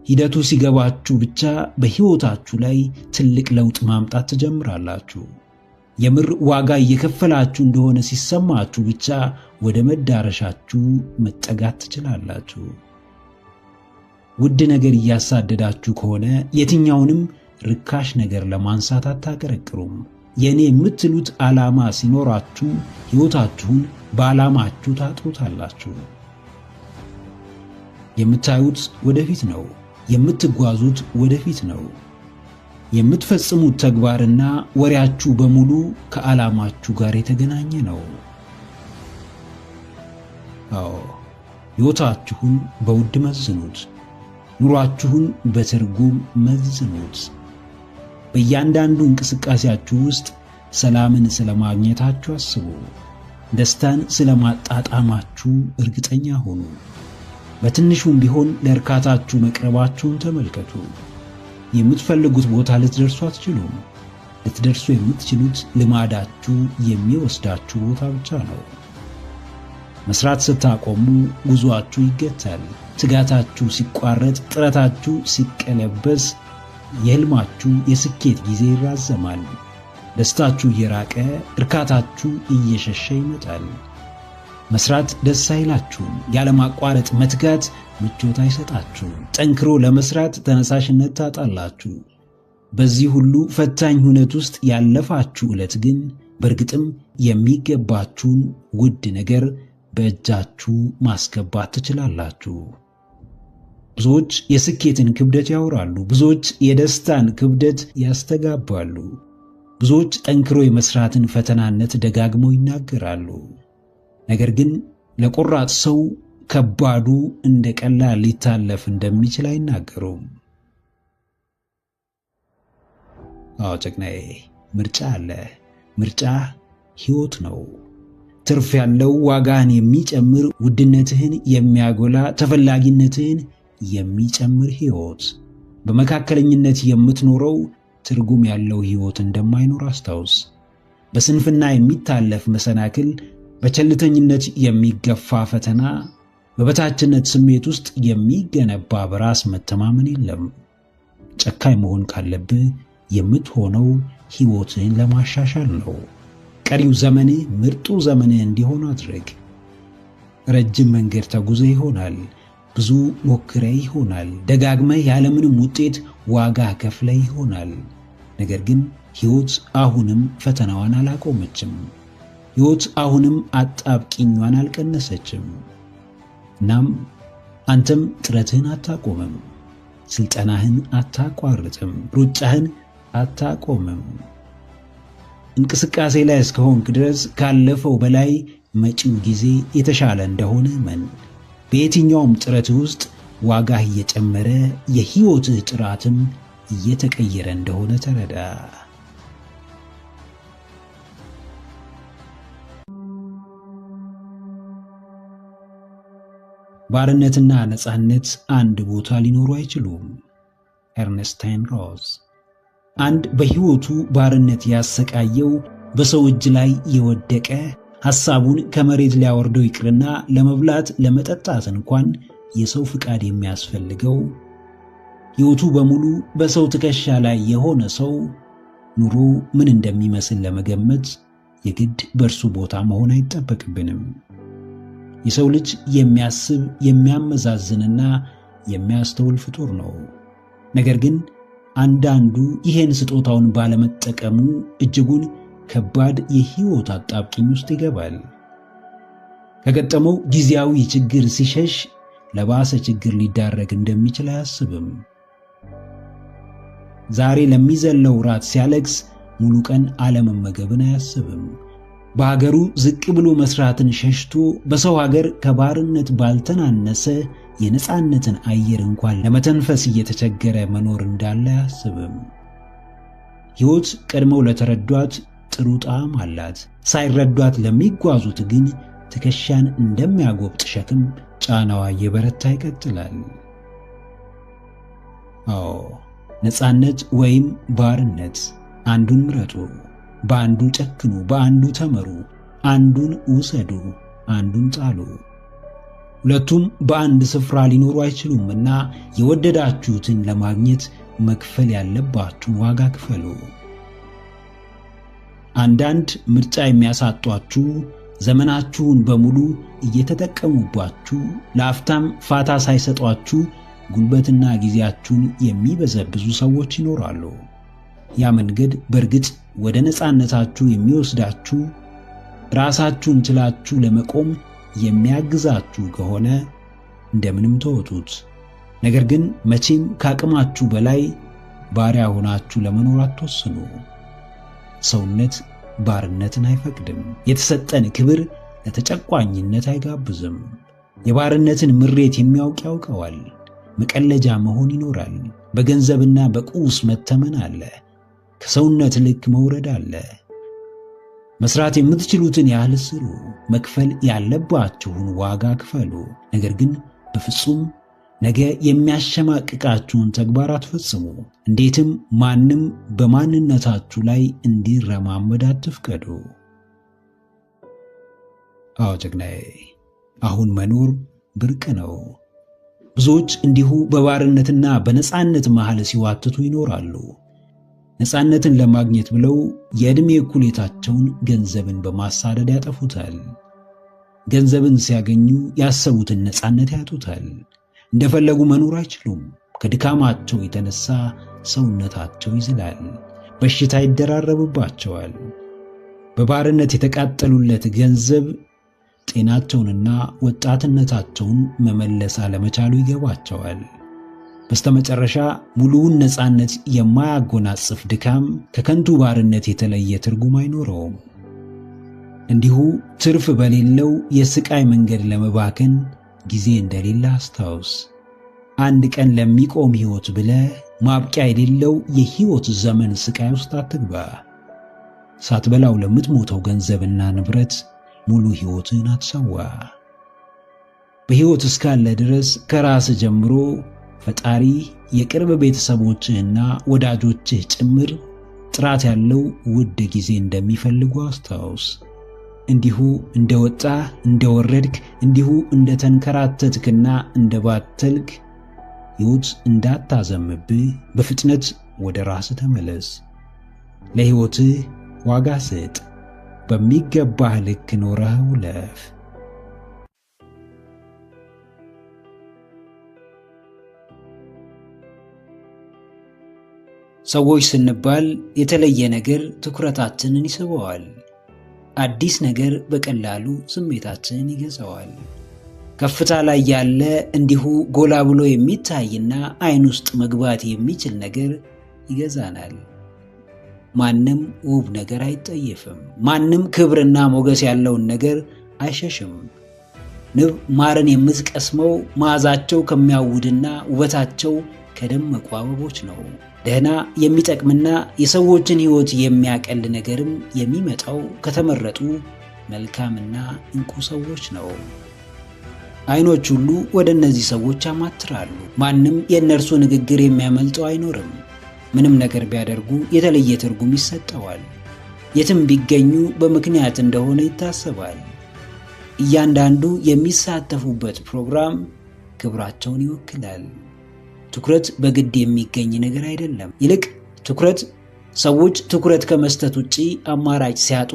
ሂደቱ ሲገባችሁ ብቻ በሕይወታችሁ ላይ ትልቅ ለውጥ ማምጣት ትጀምራላችሁ። የምር ዋጋ እየከፈላችሁ እንደሆነ ሲሰማችሁ ብቻ ወደ መዳረሻችሁ መጠጋት ትችላላችሁ። ውድ ነገር እያሳደዳችሁ ከሆነ የትኛውንም ርካሽ ነገር ለማንሳት አታቀረቅሩም። የኔ የምትሉት ዓላማ ሲኖራችሁ ሕይወታችሁን በዓላማችሁ ታጥሩታላችሁ። የምታዩት ወደፊት ነው። የምትጓዙት ወደፊት ነው። የምትፈጽሙት ተግባርና ወሬያችሁ በሙሉ ከዓላማችሁ ጋር የተገናኘ ነው። አዎ፣ ሕይወታችሁን በውድ መዝኑት። ኑሯችሁን በትርጉም መዝኑት። በእያንዳንዱ እንቅስቃሴያችሁ ውስጥ ሰላምን ስለማግኘታችሁ አስቡ። ደስታን ስለማጣጣማችሁ እርግጠኛ ሁኑ። በትንሹም ቢሆን ለእርካታችሁ መቅረባችሁን ተመልከቱ። የምትፈልጉት ቦታ ልትደርሱ አትችሉም። ልትደርሱ የምትችሉት ልማዳችሁ የሚወስዳችሁ ቦታ ብቻ ነው። መስራት ስታቆሙ ጉዞአችሁ ይገታል። ትጋታችሁ ሲቋረጥ፣ ጥረታችሁ ሲቀለበስ፣ የሕልማችሁ የስኬት ጊዜ ይራዘማል። ደስታችሁ እየራቀ እርካታችሁ እየሸሸ ይመጣል። መስራት ደስ አይላችሁም። ያለማቋረጥ መትጋት ምቾት አይሰጣችሁም። ጠንክሮ ለመስራት ተነሳሽነት ታጣላችሁ። በዚህ ሁሉ ፈታኝ ሁኔታ ውስጥ ያለፋችሁ ዕለት ግን በእርግጥም የሚገባችሁን ውድ ነገር በእጃችሁ ማስገባት ትችላላችሁ። ብዙዎች የስኬትን ክብደት ያወራሉ። ብዙዎች የደስታን ክብደት ያስተጋባሉ። ብዙዎች ጠንክሮ የመስራትን ፈተናነት ደጋግመው ይናገራሉ። ነገር ግን ለቆራጥ ሰው ከባዱ እንደ ቀላል ሊታለፍ እንደሚችል አይናገሩም። አዎ ጀግናዬ፣ ምርጫ አለ። ምርጫ ሕይወት ነው። ትርፍ ያለው፣ ዋጋህን የሚጨምር፣ ውድነትህን የሚያጎላ፣ ተፈላጊነትህን የሚጨምር ሕይወት። በመካከለኝነት የምትኖረው ትርጉም ያለው ሕይወት እንደማይኖር አስታውስ። በስንፍና የሚታለፍ መሰናክል፣ በቸልተኝነት የሚገፋ ፈተና፣ በበታችነት ስሜት ውስጥ የሚገነባ በራስ መተማመን የለም። ጨካኝ መሆን ካለብህ የምትሆነው ሕይወትህን ለማሻሻል ነው። ቀሪው ዘመንህ ምርጡ ዘመንህ እንዲሆን አድርግ። ረጅም መንገድ ተጉዘህ ይሆናል። ብዙ ሞክረህ ይሆናል። ደጋግመህ ያለምንም ውጤት ዋጋ ከፍለህ ይሆናል። ነገር ግን ሕይወት አሁንም ፈተናዋን አላቆመችም። ሕይወት አሁንም አጣብቂኟን አልቀነሰችም። እናም አንተም ጥረትህን አታቆምም። ስልጠናህን አታቋርጥም። ሩጫህን አታቆምም። እንቅስቃሴ ላይ እስከሆንክ ድረስ ካለፈው በላይ መጪው ጊዜ የተሻለ እንደሆነ እመን። በየትኛውም ጥረትህ ውስጥ ዋጋህ እየጨመረ የሕይወትህ ጥራትም እየተቀየረ እንደሆነ ተረዳ። ባርነትና ነፃነት አንድ ቦታ ሊኖሩ አይችሉም። ኤርነስታይን ሮዝ። አንድ በሕይወቱ ባርነት ያሰቃየው በሰው እጅ ላይ የወደቀ ሐሳቡን ከመሬት ሊያወርደው ይቅርና ለመብላት ለመጠጣት እንኳን የሰው ፍቃድ የሚያስፈልገው ሕይወቱ በሙሉ በሰው ትከሻ ላይ የሆነ ሰው ኑሮ ምን እንደሚመስል ለመገመት የግድ በእርሱ ቦታ መሆን አይጠበቅብንም። የሰው ልጅ የሚያስብ የሚያመዛዝንና የሚያስተውል ፍጡር ነው። ነገር ግን አንዳንዱ ይሄን ስጦታውን ባለመጠቀሙ እጅጉን ከባድ የሕይወት አጣብቂኝ ውስጥ ይገባል። ከገጠመው ጊዜያዊ ችግር ሲሸሽ ለባሰ ችግር ሊዳረግ እንደሚችል አያስብም። ዛሬ ለሚዘለው ራት ሲያለቅስ ሙሉ ቀን አለመመገብን አያስብም። በሀገሩ ዝቅ ብሎ መስራትን ሸሽቶ በሰው ሀገር ከባርነት ባልተናነሰ የነፃነትን አየር እንኳን ለመተንፈስ እየተቸገረ መኖር እንዳለ አያስብም። ሕይወት ቀድመው ለተረዷት ጥሩ ጣዕም አላት። ሳይረዷት ለሚጓዙት ግን ትከሻን እንደሚያጎብጥ ሸክም ጫናዋ እየበረታ ይቀጥላል። አዎ፣ ነፃነት ወይም ባርነት፣ አንዱን ምረጡ። በአንዱ ጨክኑ፣ በአንዱ ተመሩ። አንዱን ውሰዱ፣ አንዱን ጣሉ። ሁለቱም በአንድ ስፍራ ሊኖሩ አይችሉምና የወደዳችሁትን ለማግኘት መክፈል ያለባችሁን ዋጋ ክፈሉ። አንዳንድ ምርጫ የሚያሳጧችሁ ዘመናችሁን በሙሉ እየተጠቀሙባችሁ ለአፍታም ፋታ ሳይሰጧችሁ ጉልበትና ጊዜያችሁን የሚበዘብዙ ሰዎች ይኖራሉ። ያ መንገድ በእርግጥ ወደ ነፃነታችሁ የሚወስዳችሁ ራሳችሁን ችላችሁ ለመቆም የሚያግዛችሁ ከሆነ እንደምንም ተወጡት። ነገር ግን መቼም ከአቅማችሁ በላይ ባሪያ ሆናችሁ ለመኖር አትወስኑ። ሰውነት ባርነትን አይፈቅድም። የተሰጠን ክብር ለተጨቋኝነት አይጋብዝም። የባርነትን ምሬት የሚያውቅ ያውቀዋል። መቀለጃ መሆን ይኖራል። በገንዘብና በቁስ መተመን አለ። ከሰውነት ልክ መውረድ አለ። መስራት የምትችሉትን ያህል ስሩ። መክፈል ያለባችሁን ዋጋ ክፈሉ። ነገር ግን በፍጹም ነገ የሚያሸማቅቃችሁን ተግባር አትፈጽሙ። እንዴትም ማንም በማንነታችሁ ላይ እንዲረማመድ አትፍቀዱ። አዎ ጀግናዬ፣ አሁን መኖር ብርቅ ነው። ብዙዎች እንዲሁ በባርነትና በነፃነት መሃል ሲዋትቱ ይኖራሉ። ነፃነትን ለማግኘት ብለው የዕድሜ እኩሌታቸውን ገንዘብን በማሳደድ ያጠፉታል። ገንዘብን ሲያገኙ ያሰቡትን ነፃነት ያጡታል። እንደፈለጉ መኖር አይችሉም። ከድካማቸው የተነሳ ሰውነታቸው ይዝላል፣ በሽታ ይደራረብባቸዋል። በባርነት የተቃጠሉለት ገንዘብ ጤናቸውንና ወጣትነታቸውን መመለስ አለመቻሉ ይገባቸዋል። በስተመጨረሻ ሙሉውን ነፃነት የማያጎናጽፍ ድካም ከከንቱ ባርነት የተለየ ትርጉም አይኖረውም። እንዲሁ ትርፍ በሌለው የስቃይ መንገድ ለመባከን ጊዜ እንደሌለ አስታውስ። አንድ ቀን ለሚቆም ሕይወት ብለህ ማብቂያ የሌለው የሕይወት ዘመን ስቃይ ውስጥ አትግባ። ሳትበላው ለምትሞተው ገንዘብና ንብረት ሙሉ ሕይወትን አትሰዋ። በሕይወት እስካለ ድረስ ከራስ ጀምሮ ፈጣሪ የቅርብ ቤተሰቦችህና ወዳጆችህ ጭምር ጥራት ያለው ውድ ጊዜ እንደሚፈልጉ አስታውስ። እንዲሁ እንደወጣህ እንደወረድክ፣ እንዲሁ እንደተንከራተትክና እንደባተልክ ሕይወት እንዳታዘምብህ በፍጥነት ወደ ራስህ ተመለስ። ለሕይወትህ ዋጋ ስጥ። በሚገባህ ልክ ኖረህ ውለፍ። ሰዎች ስንባል የተለየ ነገር ትኩረታችንን ይስበዋል። አዲስ ነገር በቀላሉ ስሜታችንን ይገዛዋል። ከፍታ ላይ ያለ እንዲሁ ጎላ ብሎ የሚታይና ዓይን ውስጥ መግባት የሚችል ነገር ይገዛናል። ማንም ውብ ነገር አይጠየፍም። ማንም ክብርና ሞገስ ያለውን ነገር አይሸሽም። ንብ ማርን የምትቀስመው መዓዛቸው ከሚያውድና ውበታቸው ከደመቁ አበቦች ነው። ደህና የሚጠቅምና የሰዎችን ሕይወት የሚያቀል ነገርም የሚመጣው ከተመረጡ መልካምና እንቁ ሰዎች ነው። ዓይኖች ሁሉ ወደ እነዚህ ሰዎች ያማትራሉ። ማንም የእነርሱ ንግግር የሚያመልጠው አይኖርም። ምንም ነገር ቢያደርጉ የተለየ ትርጉም ይሰጠዋል። የትም ቢገኙ በምክንያት እንደሆነ ይታሰባል። እያንዳንዱ የሚሳተፉበት ፕሮግራም ክብራቸውን ይወክላል። ትኩረት በግድ የሚገኝ ነገር አይደለም። ይልቅ ትኩረት ሰዎች ትኩረት ከመስጠት ውጪ አማራጭ ሲያጡ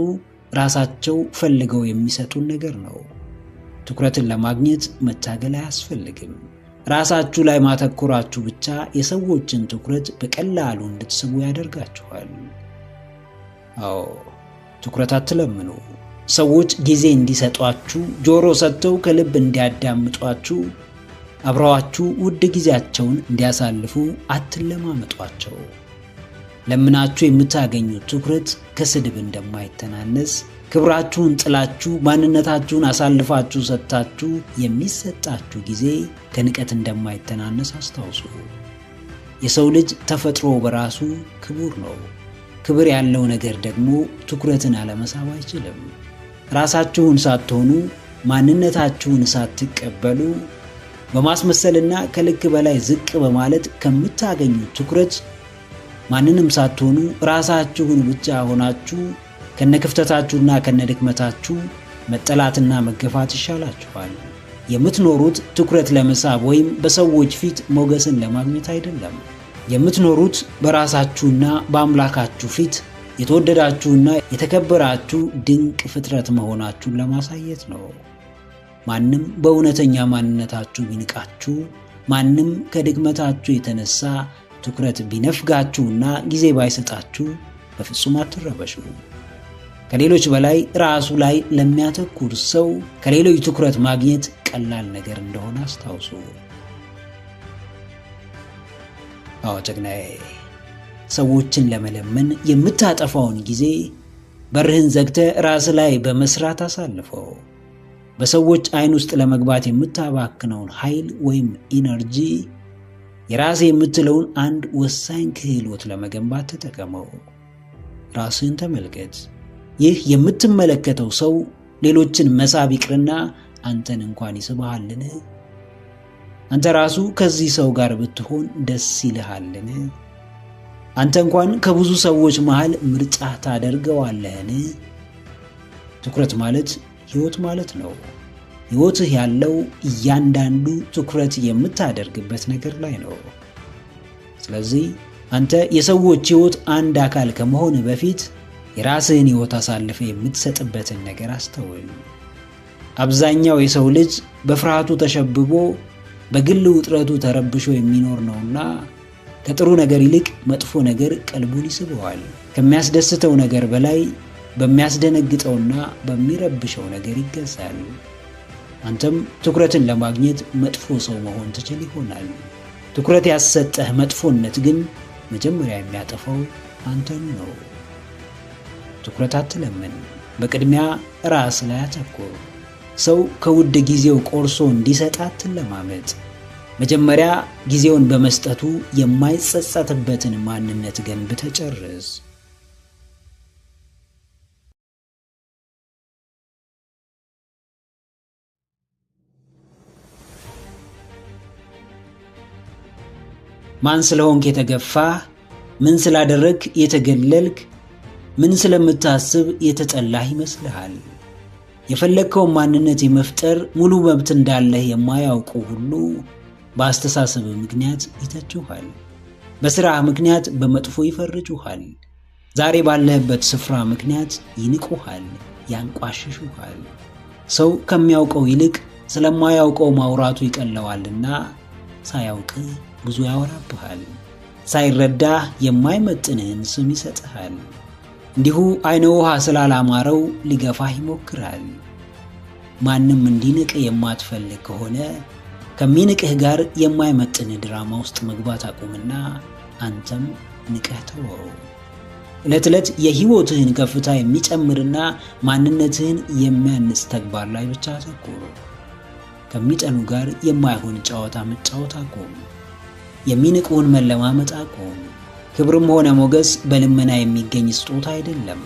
ራሳቸው ፈልገው የሚሰጡን ነገር ነው። ትኩረትን ለማግኘት መታገል አያስፈልግም። ራሳችሁ ላይ ማተኮራችሁ ብቻ የሰዎችን ትኩረት በቀላሉ እንድትስቡ ያደርጋችኋል። አዎ፣ ትኩረት አትለምኑ። ሰዎች ጊዜ እንዲሰጧችሁ፣ ጆሮ ሰጥተው ከልብ እንዲያዳምጧችሁ፣ አብረዋችሁ ውድ ጊዜያቸውን እንዲያሳልፉ አትለማመጧቸው። ለምናችሁ የምታገኙት ትኩረት ከስድብ እንደማይተናነስ፣ ክብራችሁን ጥላችሁ ማንነታችሁን አሳልፋችሁ ሰጥታችሁ የሚሰጣችሁ ጊዜ ከንቀት እንደማይተናነስ አስታውሱ። የሰው ልጅ ተፈጥሮ በራሱ ክቡር ነው። ክብር ያለው ነገር ደግሞ ትኩረትን አለመሳብ አይችልም። ራሳችሁን ሳትሆኑ ማንነታችሁን ሳትቀበሉ በማስመሰልና ከልክ በላይ ዝቅ በማለት ከምታገኙት ትኩረት ማንንም ሳትሆኑ ራሳችሁን ብቻ ሆናችሁ ከነክፍተታችሁና ከነድክመታችሁ መጠላትና መገፋት ይሻላችኋል። የምትኖሩት ትኩረት ለመሳብ ወይም በሰዎች ፊት ሞገስን ለማግኘት አይደለም። የምትኖሩት በራሳችሁና በአምላካችሁ ፊት የተወደዳችሁና የተከበራችሁ ድንቅ ፍጥረት መሆናችሁን ለማሳየት ነው። ማንም በእውነተኛ ማንነታችሁ ቢንቃችሁ፣ ማንም ከድክመታችሁ የተነሳ ትኩረት ቢነፍጋችሁና ጊዜ ባይሰጣችሁ በፍጹም አትረበሹ። ከሌሎች በላይ ራሱ ላይ ለሚያተኩር ሰው ከሌሎች ትኩረት ማግኘት ቀላል ነገር እንደሆነ አስታውሱ። አዎ ጀግናዬ፣ ሰዎችን ለመለመን የምታጠፋውን ጊዜ በርህን ዘግተህ ራስ ላይ በመስራት አሳልፈው። በሰዎች ዓይን ውስጥ ለመግባት የምታባክነውን ኃይል ወይም ኢነርጂ የራስ የምትለውን አንድ ወሳኝ ክህሎት ለመገንባት ተጠቀመው። ራስህን ተመልከት። ይህ የምትመለከተው ሰው ሌሎችን መሳብ ይቅርና አንተን እንኳን ይስብሃልን? አንተ ራሱ ከዚህ ሰው ጋር ብትሆን ደስ ይልሃልን? አንተ እንኳን ከብዙ ሰዎች መሃል ምርጫ ታደርገዋለህን? ትኩረት ማለት ሕይወት ማለት ነው። ሕይወትህ ያለው እያንዳንዱ ትኩረት የምታደርግበት ነገር ላይ ነው። ስለዚህ አንተ የሰዎች ሕይወት አንድ አካል ከመሆን በፊት የራስህን ሕይወት አሳልፈ የምትሰጥበትን ነገር አስተውል። አብዛኛው የሰው ልጅ በፍርሃቱ ተሸብቦ በግል ውጥረቱ ተረብሾ የሚኖር ነውና ከጥሩ ነገር ይልቅ መጥፎ ነገር ቀልቡን ይስበዋል። ከሚያስደስተው ነገር በላይ በሚያስደነግጠውና በሚረብሸው ነገር ይገዛል። አንተም ትኩረትን ለማግኘት መጥፎ ሰው መሆን ትችል ይሆናል። ትኩረት ያሰጠህ መጥፎነት ግን መጀመሪያ የሚያጠፋው አንተን ነው። ትኩረት አትለምን፣ በቅድሚያ ራስ ላይ አተኩር። ሰው ከውድ ጊዜው ቆርሶ እንዲሰጥ አትለማመጥ። መጀመሪያ ጊዜውን በመስጠቱ የማይጸጸትበትን ማንነት ገንብተህ ጨርስ። ማን ስለሆንክ የተገፋህ፣ ምን ስላደረግክ የተገለልክ፣ ምን ስለምታስብ የተጠላህ ይመስልሃል? የፈለግከውን ማንነት የመፍጠር ሙሉ መብት እንዳለህ የማያውቁ ሁሉ በአስተሳሰብ ምክንያት ይተቹሃል። በሥራህ ምክንያት በመጥፎ ይፈርጁሃል። ዛሬ ባለህበት ስፍራ ምክንያት ይንቁሃል፣ ያንቋሽሹሃል። ሰው ከሚያውቀው ይልቅ ስለማያውቀው ማውራቱ ይቀለዋልና ሳያውቅ ብዙ ያወራብሃል። ሳይረዳህ የማይመጥንህን ስም ይሰጥሃል። እንዲሁ አይነ ውሃ ስላላማረው ሊገፋህ ይሞክራል። ማንም እንዲንቅ የማትፈልግ ከሆነ ከሚንቅህ ጋር የማይመጥን ድራማ ውስጥ መግባት አቁምና አንተም ንቀህ ተወው። ዕለት ዕለት የሕይወትህን ከፍታ የሚጨምርና ማንነትህን የሚያንጽ ተግባር ላይ ብቻ አተኩር። ከሚጠሉ ጋር የማይሆን ጨዋታ መጫወት አቁም። የሚንቁህን መለማመጥ አቁም። ክብርም ሆነ ሞገስ በልመና የሚገኝ ስጦታ አይደለም።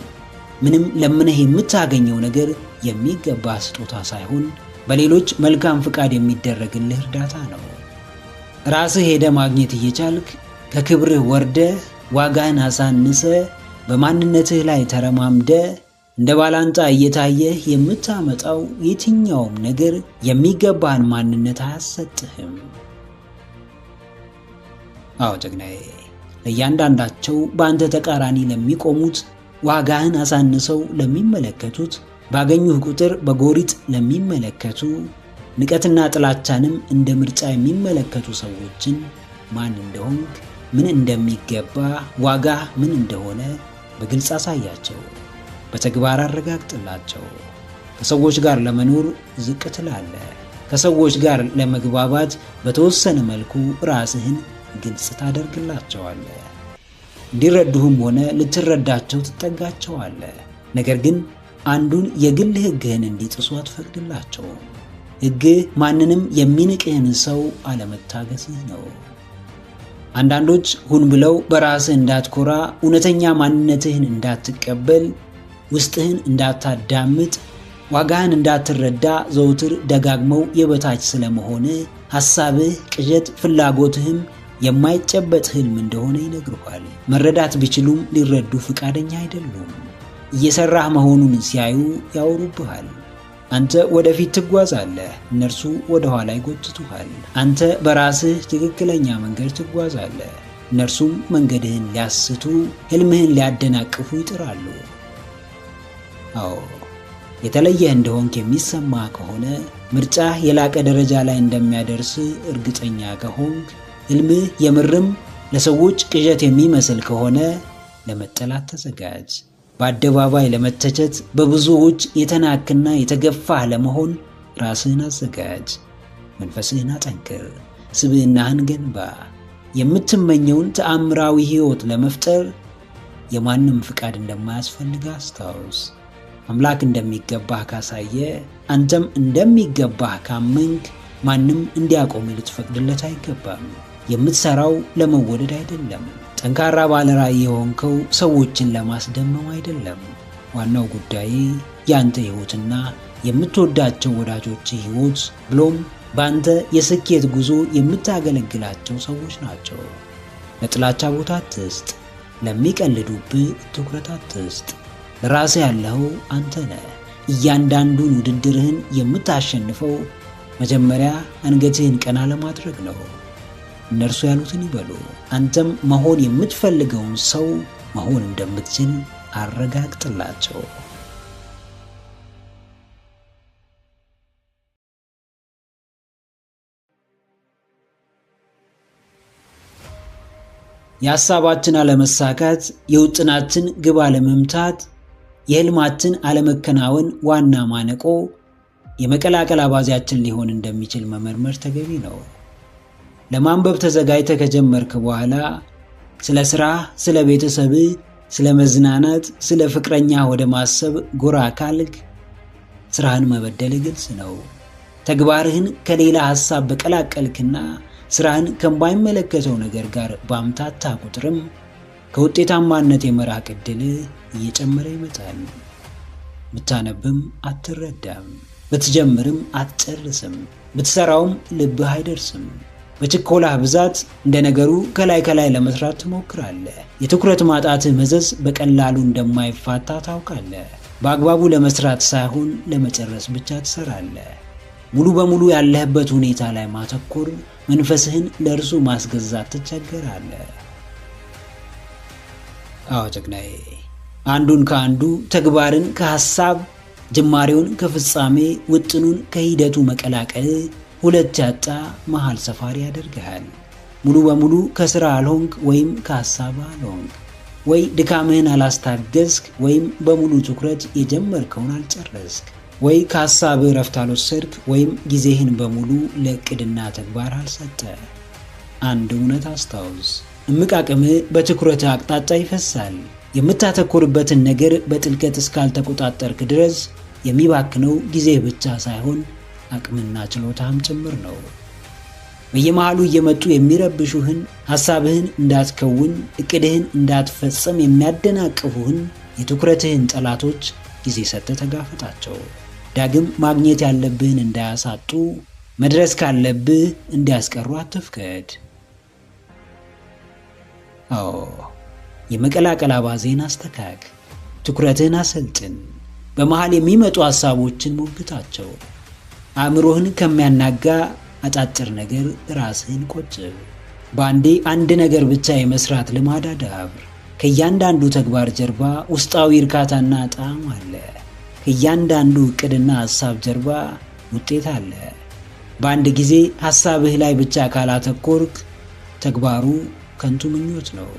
ምንም ለምነህ የምታገኘው ነገር የሚገባ ስጦታ ሳይሆን በሌሎች መልካም ፍቃድ የሚደረግልህ እርዳታ ነው። ራስህ ሄደ ማግኘት እየቻልክ ከክብርህ ወርደ ዋጋህን አሳንሰ በማንነትህ ላይ ተረማምደ እንደ ባላንጣ እየታየህ የምታመጣው የትኛውም ነገር የሚገባህን ማንነት አያሰጥህም። አዎ ጀግናዬ፣ ለእያንዳንዳቸው በአንተ ተቃራኒ ለሚቆሙት፣ ዋጋህን አሳንሰው ለሚመለከቱት፣ ባገኙህ ቁጥር በጎሪጥ ለሚመለከቱ፣ ንቀትና ጥላቻንም እንደ ምርጫ የሚመለከቱ ሰዎችን ማን እንደሆንክ፣ ምን እንደሚገባ፣ ዋጋህ ምን እንደሆነ በግልጽ አሳያቸው። በተግባር አረጋግጥላቸው። ከሰዎች ጋር ለመኖር ዝቅ ትላለህ። ከሰዎች ጋር ለመግባባት በተወሰነ መልኩ ራስህን ግልጽ ታደርግላቸዋለህ። እንዲረዱህም ሆነ ልትረዳቸው ትጠጋቸዋለህ። ነገር ግን አንዱን የግል ሕግህን እንዲጥሱ አትፈቅድላቸውም። ሕግህ ማንንም የሚንቅህን ሰው አለመታገስህ ነው። አንዳንዶች ሁን ብለው በራስህ እንዳትኮራ፣ እውነተኛ ማንነትህን እንዳትቀበል፣ ውስጥህን እንዳታዳምጥ፣ ዋጋህን እንዳትረዳ ዘውትር ደጋግመው የበታች ስለመሆን ሐሳብህ፣ ቅዠት፣ ፍላጎትህም የማይጨበጥ ህልም እንደሆነ ይነግሩሃል። መረዳት ቢችሉም ሊረዱ ፍቃደኛ አይደሉም። እየሰራህ መሆኑን ሲያዩ ያወሩብሃል። አንተ ወደፊት ትጓዛለህ፣ እነርሱ ወደ ኋላ ይጎትቱሃል። አንተ በራስህ ትክክለኛ መንገድ ትጓዛለህ፣ እነርሱም መንገድህን ሊያስቱ፣ ህልምህን ሊያደናቅፉ ይጥራሉ። አዎ፣ የተለየ እንደሆንክ የሚሰማ ከሆነ፣ ምርጫህ የላቀ ደረጃ ላይ እንደሚያደርስ እርግጠኛ ከሆንክ፣ ህልምህ የምርም ለሰዎች ቅዠት የሚመስል ከሆነ ለመጠላት ተዘጋጅ። በአደባባይ ለመተቸት፣ በብዙዎች የተናክና የተገፋህ ለመሆን ራስህን አዘጋጅ። መንፈስህን አጠንክር፣ ስብዕናህን ገንባ። የምትመኘውን ተአምራዊ ሕይወት ለመፍጠር የማንም ፍቃድ እንደማያስፈልግ አስታውስ። አምላክ እንደሚገባህ ካሳየ፣ አንተም እንደሚገባህ ካመንክ ማንም እንዲያቆም ልትፈቅድለት አይገባም። የምትሰራው ለመወደድ አይደለም። ጠንካራ ባለራዕይ የሆንከው ሰዎችን ለማስደመም አይደለም። ዋናው ጉዳይ ያንተ ሕይወትና የምትወዳቸው ወዳጆች ሕይወት ብሎም በአንተ የስኬት ጉዞ የምታገለግላቸው ሰዎች ናቸው። ለጥላቻ ቦታ አትስጥ። ለሚቀልዱብህ ትኩረት አትስጥ። ለራስህ ያለኸው አንተ ነህ። እያንዳንዱን ውድድርህን የምታሸንፈው መጀመሪያ አንገትህን ቀና ለማድረግ ነው። እነርሱ ያሉትን ይበሉ። አንተም መሆን የምትፈልገውን ሰው መሆን እንደምትችል አረጋግጥላቸው። የሐሳባችን አለመሳካት፣ የውጥናችን ግብ አለመምታት፣ የህልማችን አለመከናወን ዋና ማነቆ የመቀላቀል አባዜያችን ሊሆን እንደሚችል መመርመር ተገቢ ነው። ለማንበብ ተዘጋጅተህ ከጀመርክ በኋላ ስለ ስራ፣ ስለ ቤተሰብ፣ ስለ መዝናናት፣ ስለ ፍቅረኛ ወደ ማሰብ ጎራ ካልክ ስራህን መበደል ግልጽ ነው። ተግባርህን ከሌላ ሐሳብ በቀላቀልክና ስራህን ከማይመለከተው ነገር ጋር ባምታታ ቁጥርም ከውጤታማነት የመራቅ ዕድል እየጨመረ ይመጣል። ብታነብም አትረዳም፣ ብትጀምርም አትጨርስም፣ ብትሰራውም ልብህ አይደርስም። በችኮላህ ብዛት እንደ ነገሩ ከላይ ለመስራት ትሞክራለህ። የትኩረት ማጣትህ መዘዝ በቀላሉ እንደማይፋታ ታውቃለህ። በአግባቡ ለመስራት ሳይሆን ለመጨረስ ብቻ ትሰራለህ። ሙሉ በሙሉ ያለህበት ሁኔታ ላይ ማተኮር መንፈስህን ለእርሱ ማስገዛት ትቸገራለህ። አዎ ጀግናዬ፣ አንዱን ከአንዱ፣ ተግባርን ከሐሳብ፣ ጅማሬውን ከፍጻሜ፣ ውጥኑን ከሂደቱ መቀላቀል ሁለት ያጣ መሃል ሰፋሪ ያደርግሃል። ሙሉ በሙሉ ከስራ አልሆንክ ወይም ከሐሳብ አልሆንክ፣ ወይ ድካምህን አላስታገዝክ ወይም በሙሉ ትኩረት የጀመርከውን አልጨረስክ፣ ወይ ከሐሳብህ እረፍት አልወሰድክ ወይም ጊዜህን በሙሉ ለዕቅድና ተግባር አልሰጠ። አንድ እውነት አስታውስ፣ እምቅ አቅምህ በትኩረት አቅጣጫ ይፈሳል። የምታተኩርበትን ነገር በጥልቀት እስካልተቆጣጠርክ ድረስ የሚባክነው ጊዜህ ብቻ ሳይሆን አቅምና ችሎታም ጭምር ነው። በየመሃሉ እየመጡ የሚረብሹህን፣ ሐሳብህን እንዳትከውን፣ ዕቅድህን እንዳትፈጽም የሚያደናቅፉህን የትኩረትህን ጠላቶች ጊዜ ሰጥተህ ተጋፈጣቸው። ዳግም ማግኘት ያለብህን እንዳያሳጡ፣ መድረስ ካለብህ እንዲያስቀሩ አትፍቀድ። አዎ፣ የመቀላቀል አባዜን አስተካክ፣ ትኩረትህን አሰልጥን። በመሃል የሚመጡ ሐሳቦችን ሞግታቸው። አእምሮህን ከሚያናጋ አጫጭር ነገር ራስህን ቆጥብ። በአንዴ አንድ ነገር ብቻ የመስራት ልማድ አዳብር። ከእያንዳንዱ ተግባር ጀርባ ውስጣዊ እርካታና ጣዕም አለ። ከእያንዳንዱ ዕቅድና ሐሳብ ጀርባ ውጤት አለ። በአንድ ጊዜ ሐሳብህ ላይ ብቻ ካላተኮርክ ተግባሩ ከንቱ ምኞት ነው።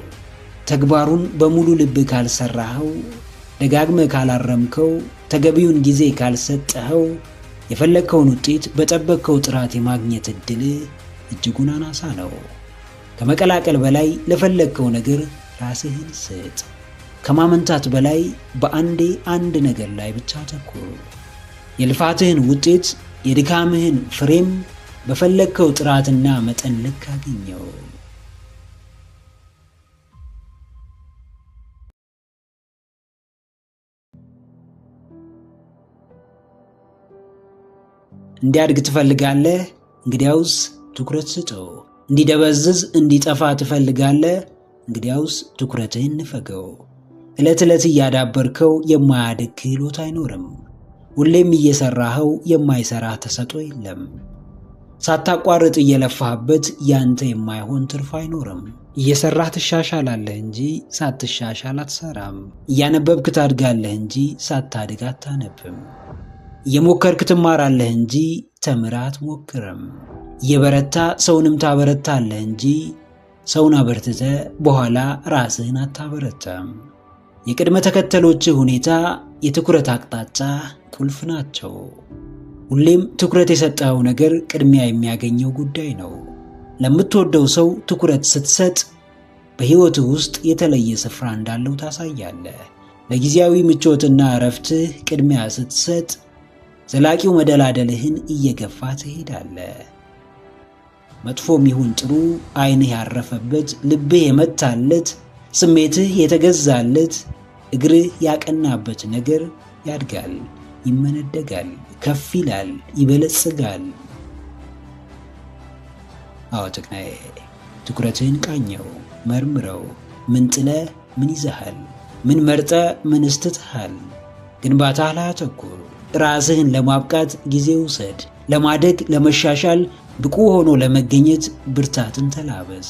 ተግባሩን በሙሉ ልብ ካልሰራኸው፣ ደጋግመህ ካላረምከው፣ ተገቢውን ጊዜ ካልሰጠኸው የፈለግከውን ውጤት በጠበቅከው ጥራት የማግኘት ዕድል እጅጉን አናሳ ነው። ከመቀላቀል በላይ ለፈለግከው ነገር ራስህን ስጥ። ከማመንታት በላይ በአንዴ አንድ ነገር ላይ ብቻ አተኩር። የልፋትህን ውጤት፣ የድካምህን ፍሬም በፈለግከው ጥራትና መጠን ልክ አግኘው። እንዲያድግ ትፈልጋለህ? እንግዲያውስ ትኩረት ስጠው። እንዲደበዝዝ እንዲጠፋ ትፈልጋለህ? እንግዲያውስ ትኩረትህን ንፈገው። ዕለት ዕለት እያዳበርከው የማያድግ ክህሎት አይኖርም። ሁሌም እየሰራኸው የማይሰራህ ተሰጥኦ የለም። ሳታቋርጥ እየለፋህበት ያንተ የማይሆን ትርፍ አይኖርም። እየሰራህ ትሻሻላለህ እንጂ ሳትሻሻል አትሰራም። እያነበብክ ታድጋለህ እንጂ ሳታድግ አታነብም። እየሞከርክ ትማራለህ እንጂ ተምረህ አትሞክርም። እየበረታ ሰውንም ታበረታለህ እንጂ ሰውን አበርትተህ በኋላ ራስህን አታበረታም። የቅድመ ተከተሎችህ ሁኔታ፣ የትኩረት አቅጣጫ ቁልፍ ናቸው። ሁሌም ትኩረት የሰጠኸው ነገር ቅድሚያ የሚያገኘው ጉዳይ ነው። ለምትወደው ሰው ትኩረት ስትሰጥ በሕይወትህ ውስጥ የተለየ ስፍራ እንዳለው ታሳያለህ። ለጊዜያዊ ምቾትና እረፍትህ ቅድሚያ ስትሰጥ ዘላቂው መደላደልህን እየገፋ ትሄዳለህ። መጥፎም ይሁን ጥሩ፣ ዓይንህ ያረፈበት፣ ልብህ የመታለት፣ ስሜትህ የተገዛለት፣ እግርህ ያቀናበት ነገር ያድጋል፣ ይመነደጋል፣ ከፍ ይላል፣ ይበለጽጋል። አዎ ጀግናዬ፣ ትኩረትህን ቃኘው፣ መርምረው። ምን ጥለህ ምን ይዘሃል? ምን መርጠህ ምን ስትተሃል? ግንባታህ ላይ አተኩር። ራስህን ለማብቃት ጊዜ ውሰድ። ለማደግ፣ ለመሻሻል፣ ብቁ ሆኖ ለመገኘት ብርታትን ተላበስ።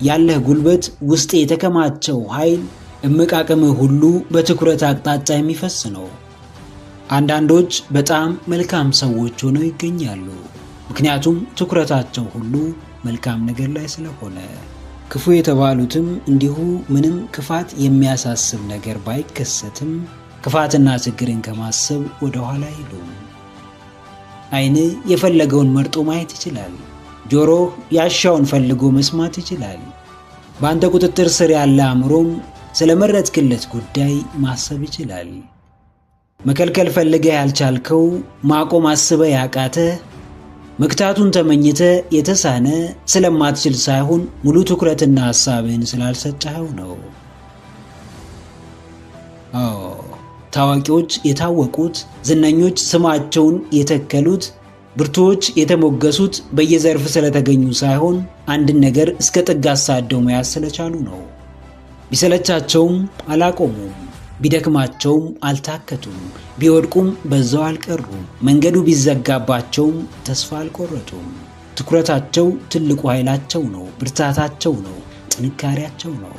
ያለህ ጉልበት፣ ውስጥ የተከማቸው ኃይል፣ እምቅ አቅምህ ሁሉ በትኩረት አቅጣጫ የሚፈስ ነው። አንዳንዶች በጣም መልካም ሰዎች ሆነው ይገኛሉ፣ ምክንያቱም ትኩረታቸው ሁሉ መልካም ነገር ላይ ስለሆነ። ክፉ የተባሉትም እንዲሁ ምንም ክፋት የሚያሳስብ ነገር ባይከሰትም ክፋትና ችግርን ከማሰብ ወደ ኋላ አይሉም። ዓይን የፈለገውን መርጦ ማየት ይችላል። ጆሮ ያሻውን ፈልጎ መስማት ይችላል። በአንተ ቁጥጥር ስር ያለ አእምሮም ስለመረጥክለት ጉዳይ ማሰብ ይችላል። መከልከል ፈልገህ ያልቻልከው፣ ማቆም አስበህ ያቃተህ፣ መክታቱን ተመኝተህ የተሳነ ስለማትችል ሳይሆን ሙሉ ትኩረትና ሐሳብህን ስላልሰጠኸው ነው። ታዋቂዎች የታወቁት፣ ዝነኞች ስማቸውን የተከሉት፣ ብርቱዎች የተሞገሱት በየዘርፍ ስለተገኙ ሳይሆን አንድን ነገር እስከ ጥግ አሳደው መያዝ ስለቻሉ ነው። ቢሰለቻቸውም አላቆሙም፣ ቢደክማቸውም አልታከቱም፣ ቢወድቁም በዛው አልቀሩም፣ መንገዱ ቢዘጋባቸውም ተስፋ አልቆረጡም። ትኩረታቸው ትልቁ ኃይላቸው ነው፣ ብርታታቸው ነው፣ ጥንካሬያቸው ነው።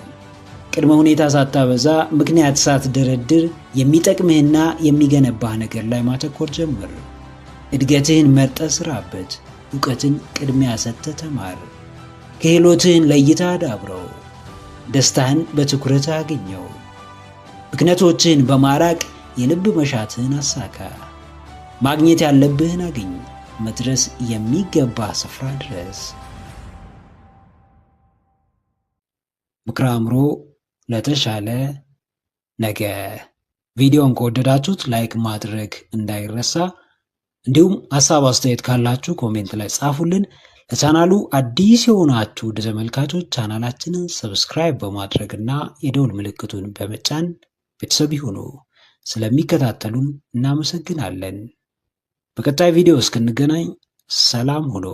ቅድመ ሁኔታ ሳታበዛ፣ ምክንያት ሳትደረድር የሚጠቅምህና የሚገነባህ ነገር ላይ ማተኮር ጀምር። እድገትህን መርጠህ ስራበት። ዕውቀትን ቅድሚያ ሰጥተህ ተማር። ክህሎትህን ለይተህ አዳብረው። ደስታህን በትኩረት አግኘው። ምክንያቶችህን በማራቅ የልብ መሻትህን አሳካ። ማግኘት ያለብህን አግኝ። መድረስ የሚገባህ ስፍራ ድረስ። ምክረ አእምሮ ለተሻለ ነገ። ቪዲዮን ከወደዳችሁት ላይክ ማድረግ እንዳይረሳ። እንዲሁም ሐሳብ አስተያየት ካላችሁ ኮሜንት ላይ ጻፉልን። ለቻናሉ አዲስ የሆናችሁ ውድ ተመልካቾች ቻናላችንን ሰብስክራይብ በማድረግና የደውል ምልክቱን በመጫን ቤተሰብ ይሁኑ። ስለሚከታተሉን እናመሰግናለን። በቀጣይ ቪዲዮ እስክንገናኝ ሰላም ሁኑ።